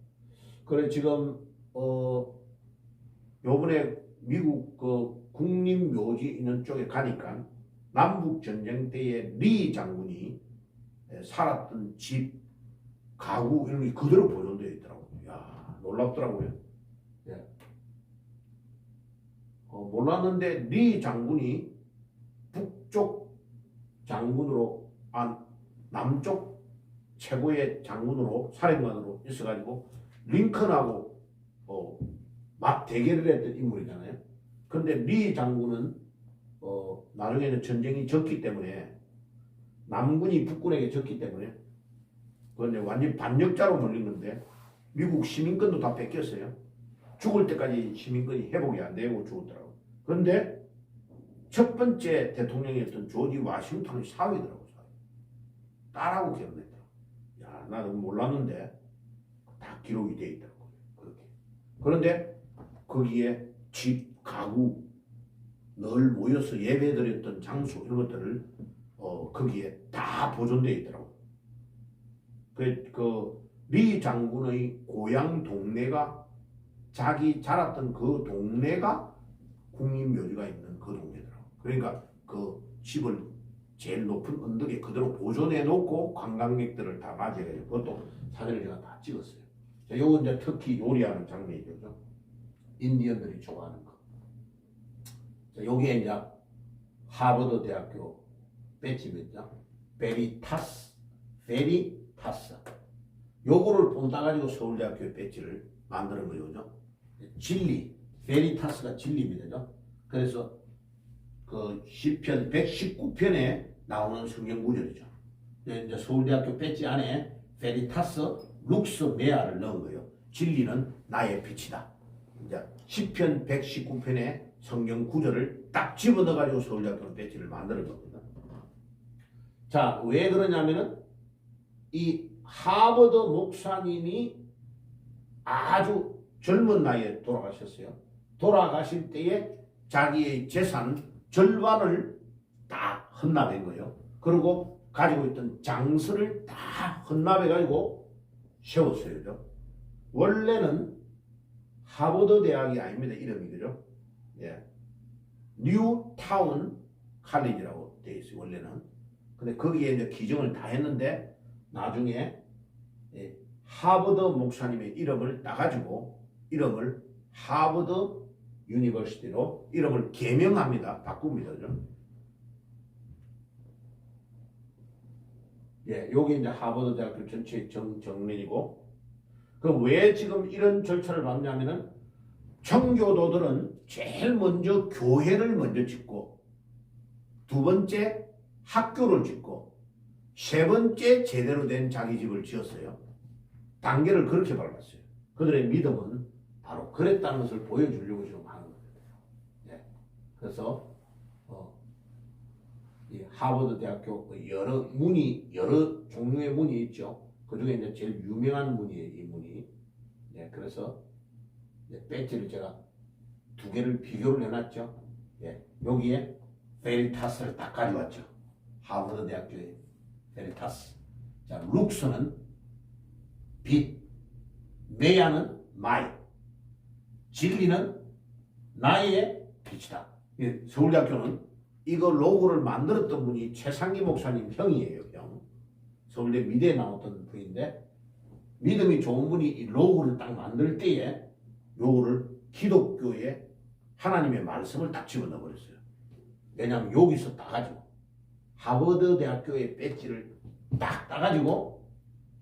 그래 지금 요번에 미국 그 국립묘지 있는 쪽에 가니까 남북 전쟁 때에 리 장군이 살았던 집, 가구 이런 게 그대로 보존되어 있더라고요. 야, 놀랍더라고요. 예. 몰랐는데 리 장군이 북쪽 장군으로, 남쪽 최고의 장군으로, 사령관으로 있어가지고 링컨하고 맞 대결을 했던 인물이잖아요. 근데 리 장군은 나중에는 전쟁이 졌기 때문에, 남군이 북군에게 졌기 때문에 그건 완전 반역자로 몰린 건데 미국 시민권도 다 뺏겼어요. 죽을 때까지 시민권이 회복이 안 되고 죽었더라고요. 그런데 첫 번째 대통령이었던 조지 워싱턴의 사위더라고요. 딸하고 결혼했더라고요. 야, 나는 몰랐는데 다 기록이 돼 있더라고요. 그렇게. 그런데 거기에 집, 가구, 늘 모여서 예배드렸던 장소 이런 것들을 거기에 다 보존되어 있더라고요. 리 장군의 고향 동네가, 자기 자랐던 그 동네가 국립묘지가 있는 그 동네더라고. 그러니까 그 집을 제일 높은 언덕에 그대로 보존해 놓고 관광객들을 다 맞이해요. 그것도 사진을 제가 다 찍었어요. 자, 요건 이제 특히 요리하는 장면이죠. 인디언들이 좋아하는 거. 자, 요게 이제 하버드 대학교 배지입니다. 베리타스. 요거를 본따 가지고 서울대학교 배지를 만드는 거죠. 진리. 베리타스가 진리입니다. 그래서 그 시편 119편에 나오는 성경 구절이죠. 이제 서울대학교 배지 안에 베리타스 룩스 메아를 넣은 거예요. 진리는 나의 빛이다. 이제 시편 119편에 성경 구절을 딱 집어넣어가지고 서울대학교 배지를 만드는 겁니다. 자, 왜 그러냐면은 이 하버드 목사님이 아주 젊은 나이에 돌아가셨어요. 돌아가실 때에 자기의 재산 절반을 다 헌납한 거예요. 그리고 가지고 있던 장서를 다 헌납해가지고 세웠어요. 원래는 하버드 대학이 아닙니다. 이름이 그죠? 예. 뉴타운 칼리지라고 되어 있어요. 원래는. 근데 거기에 이제 기증을 다 했는데 나중에 하버드 목사님의 이름을 따가지고 이름을 하버드 유니버시티로 이름을 개명합니다. 바꿉니다. 예, 여기 이제 하버드 대학교 전체 정론이고, 그럼 왜 지금 이런 절차를 밟냐면은 청교도들은 제일 먼저 교회를 먼저 짓고, 두 번째 학교를 짓고, 세 번째 제대로 된 자기 집을 지었어요. 단계를 그렇게 밟았어요. 그들의 믿음은 바로 그랬다는 것을 보여주려고 지금 하는 겁니다. 예. 그래서 이 하버드 대학교 여러 종류의 문이 있죠. 그 중에 이제 제일 유명한 문이에요. 이 문이. 예. 그래서 배지를 제가 두 개를 비교를 해놨죠. 예. 여기에 베리타스를 딱 가져왔죠. 하버드 대학교의 베리타스. 자, 룩스는 빛, 메아는 마이, 진리는 나의 빛이다. 서울대학교는 이거 로고를 만들었던 분이 최상기 목사님 형이에요. 형. 서울대 미대에 나왔던 분인데 믿음이 좋은 분이 이 로고를 딱 만들 때에 요거를 기독교의 하나님의 말씀을 딱 집어넣어 버렸어요. 왜냐하면 여기서 따가지고 하버드 대학교의 배지를 딱 따가지고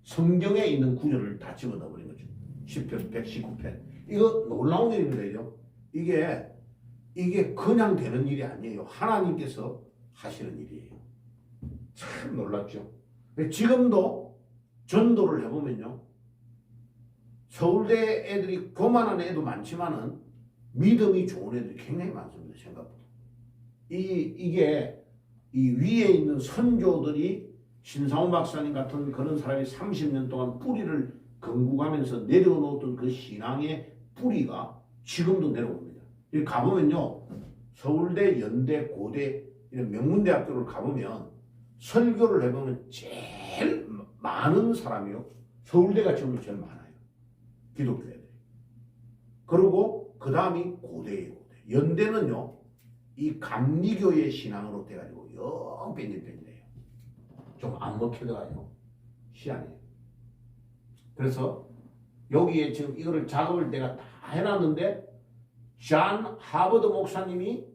성경에 있는 구절을 다 집어넣어 버린 거죠. 시편 119편. 이거 놀라운 일입니다. 이게 그냥 되는 일이 아니에요. 하나님께서 하시는 일이에요. 참 놀랍죠. 지금도 전도를 해보면요. 서울대 애들이 교만한 애도 많지만은 믿음이 좋은 애들이 굉장히 많습니다. 생각보다. 이게 이 위에 있는 선교들이 신상훈 박사님 같은 그런 사람이 30년 동안 뿌리를 건국하면서 내려놓았던 그 신앙의 뿌리가 지금도 내려옵니다. 여기 가보면요. 서울대, 연대, 고대 이런 명문대학교를 가보면 설교를 해보면 제일 많은 사람이요. 서울대가 지금 제일 많아요. 기독교 애들이. 그리고 그 다음이 고대예요. 연대는요. 이 감리교의 신앙으로 돼가지고 영 뺀질뺀질해요. 좀 안 먹혀들어가요. 희한해요. 그래서 여기에 지금 이거를 작업을 내가 다 해놨는데 존 하버드 목사님이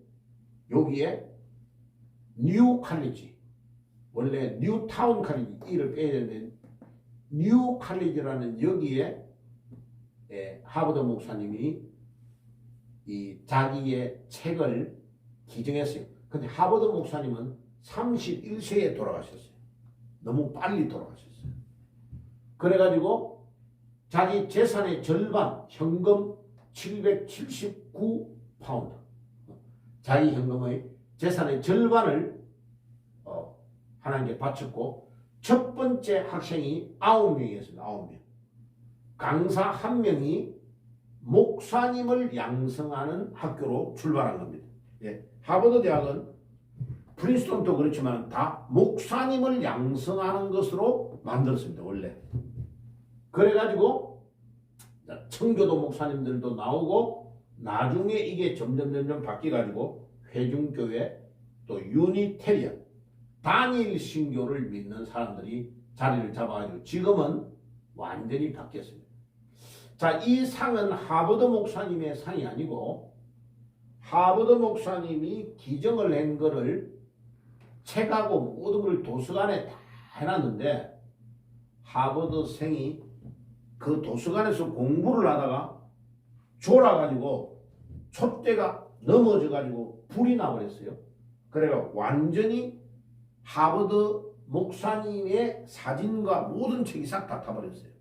여기에 뉴 칼리지, 원래 뉴타운 칼리지 이를 빼야 되는데 뉴 칼리지라는 여기에 하버드 목사님이 이 자기의 책을 기증했어요. 근데 하버드 목사님은 31세에 돌아가셨어요. 너무 빨리 돌아가셨어요. 그래가지고 자기 재산의 절반, 현금 779파운드, 자기 현금의 재산의 절반을 하나님께 바쳤고, 첫 번째 학생이 9명이었습니다. 9명. 강사 1명이 목사님을 양성하는 학교로 출발한 겁니다. 예. 하버드 대학은 프린스턴도 그렇지만 다 목사님을 양성하는 것으로 만들었습니다. 원래. 그래가지고 청교도 목사님들도 나오고 나중에 이게 점점 바뀌어가지고 회중교회 또 유니테리언 단일 신교를 믿는 사람들이 자리를 잡아가지고 지금은 완전히 바뀌었습니다. 자, 이 상은 하버드 목사님의 상이 아니고 하버드 목사님이 기정을 한 거를 책하고 모든 걸 도서관에 다 해놨는데 하버드생이 그 도서관에서 공부를 하다가 졸아가지고 촛대가 넘어져가지고 불이 나버렸어요. 그래가 완전히 하버드 목사님의 사진과 모든 책이 싹 다 타버렸어요.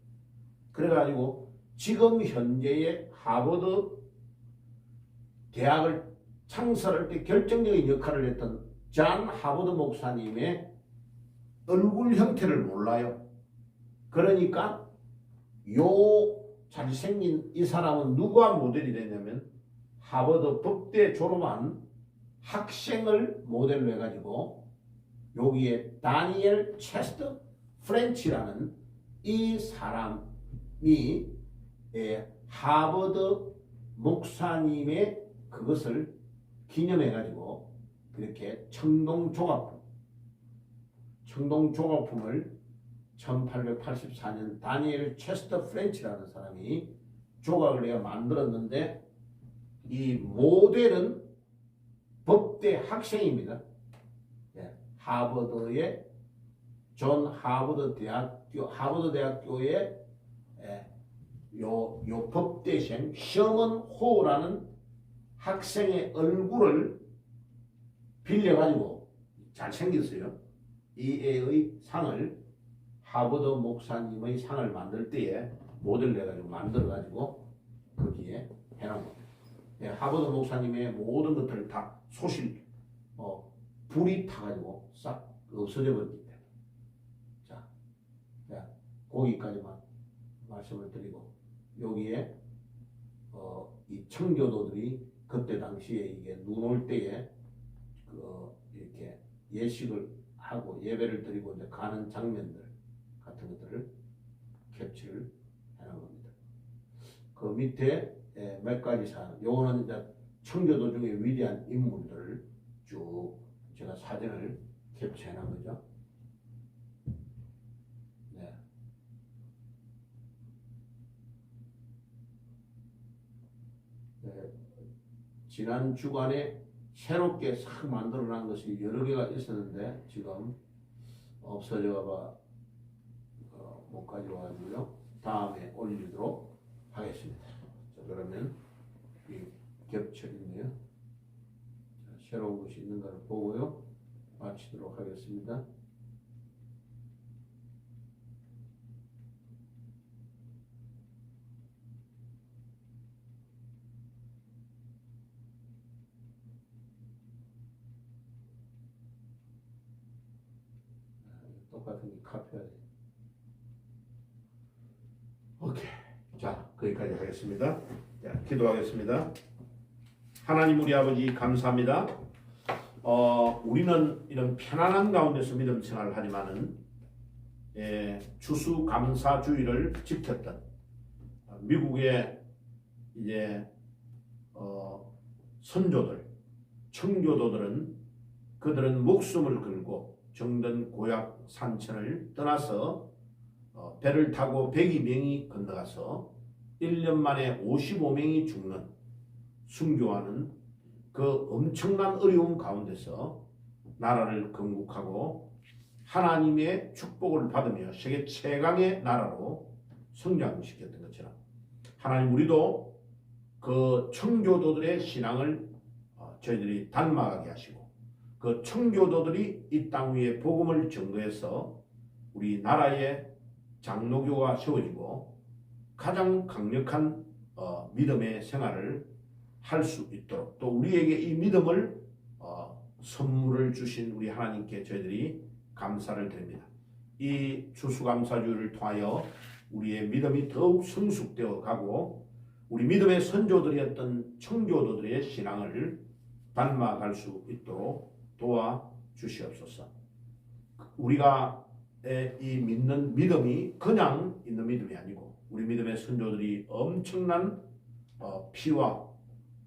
그래가지고 지금 현재의 하버드 대학을 창설할 때 결정적인 역할을 했던 존 하버드 목사님의 얼굴 형태를 몰라요. 그러니까 요 잘생긴 이 사람은 누가 모델이 되냐면 하버드 법대 졸업한 학생을 모델로 해가지고 여기에 다니엘 체스터 프렌치라는 이 사람이 하버드 목사님의 그것을 기념해가지고 그렇게 청동조각품을 1884년 다니엘 체스터 프렌치라는 사람이 조각을 내가 만들었는데 이 모델은 법대 학생입니다. 하버드의 존 하버드 대학교의 요 법대생 셔먼 호라는 학생의 얼굴을 빌려가지고 잘생겼어요. 이 애의 상을 하버드 목사님의 상을 만들 때에 모델을 해가지고 만들어가지고 거기에 해놓은 겁니다. 하버드 목사님의 모든 것들을 다 불이 타가지고 싹 없어져 버렸기 때문에. 자, 거기까지만 말씀을 드리고 여기에 이 청교도들이 그때 당시에 이게 눈 올 때에 이렇게 예식을 하고 예배를 드리고 이제 가는 장면들 같은 것들을 캡처를 해놓은 겁니다. 그 밑에 몇 가지 사람, 요거는 이제 청교도 중에 위대한 인물들을 쭉 제가 사진을 캡처해놓은 거죠. 네. 지난 주간에 새롭게 싹 만들어놓은 것이 여러 개가 있었는데 지금 없어져가 못 가져와가지고요. 다음에 올리도록 하겠습니다. 자, 그러면 이 겹쳐있네요. 새로운 것이 있는 걸 보고요. 마치도록 하겠습니다. 똑같은 게 카피해야 돼. 오케이. 자, 거기까지 하겠습니다. 자, 기도하겠습니다. 하나님 우리 아버지 감사합니다. 우리는 이런 편안한 가운데서 믿음 생활을 하지만은 추수감사주의를 지켰던 미국의 이제 선조들, 청교도들은 그들은 목숨을 걸고 정든 고향 산천을 떠나서 배를 타고 102명이 건너가서 1년 만에 55명이 죽는 순교하는 그 엄청난 어려움 가운데서 나라를 건국하고 하나님의 축복을 받으며 세계 최강의 나라로 성장시켰던 것처럼 하나님 우리도 그 청교도들의 신앙을 저희들이 닮아가게 하시고 그 청교도들이 이 땅 위에 복음을 전거해서 우리 나라의 장로교가 세워지고 가장 강력한 믿음의 생활을 할 수 있도록 또 우리에게 이 믿음을 선물을 주신 우리 하나님께 저희들이 감사를 드립니다. 이 추수감사주를 통하여 우리의 믿음이 더욱 성숙되어 가고 우리 믿음의 선조들이었던 청교도들의 신앙을 닮아갈 수 있도록 도와주시옵소서. 우리가 이 믿는 믿음이 그냥 있는 믿음이 아니고 우리 믿음의 선조들이 엄청난 피와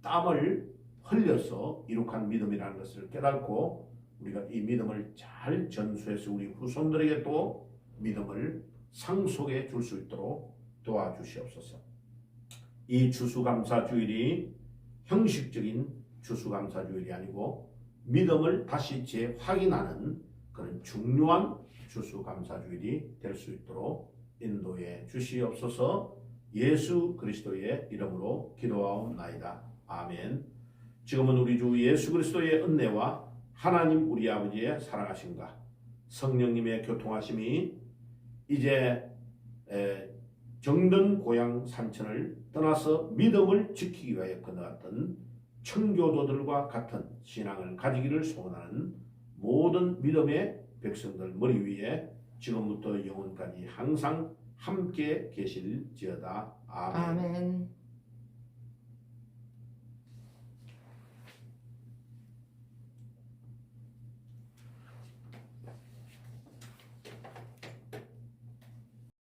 땀을 흘려서 이룩한 믿음이라는 것을 깨닫고 우리가 이 믿음을 잘 전수해서 우리 후손들에게 또 믿음을 상속해 줄 수 있도록 도와주시옵소서. 이 추수감사주일이 형식적인 추수감사주일이 아니고 믿음을 다시 재확인하는 그런 중요한 추수감사주일이 될 수 있도록 인도해 주시옵소서. 예수 그리스도의 이름으로 기도하옵나이다. 아멘. 지금은 우리 주 예수 그리스도의 은혜와 하나님 우리 아버지의 사랑하심과 성령님의 교통하심이 이제 정든 고향 산천을 떠나서 믿음을 지키기 위하여 건너갔던 청교도들과 같은 신앙을 가지기를 소원하는 모든 믿음의 백성들 머리 위에 지금부터 영원까지 항상 함께 계실지어다. 아멘. 아멘.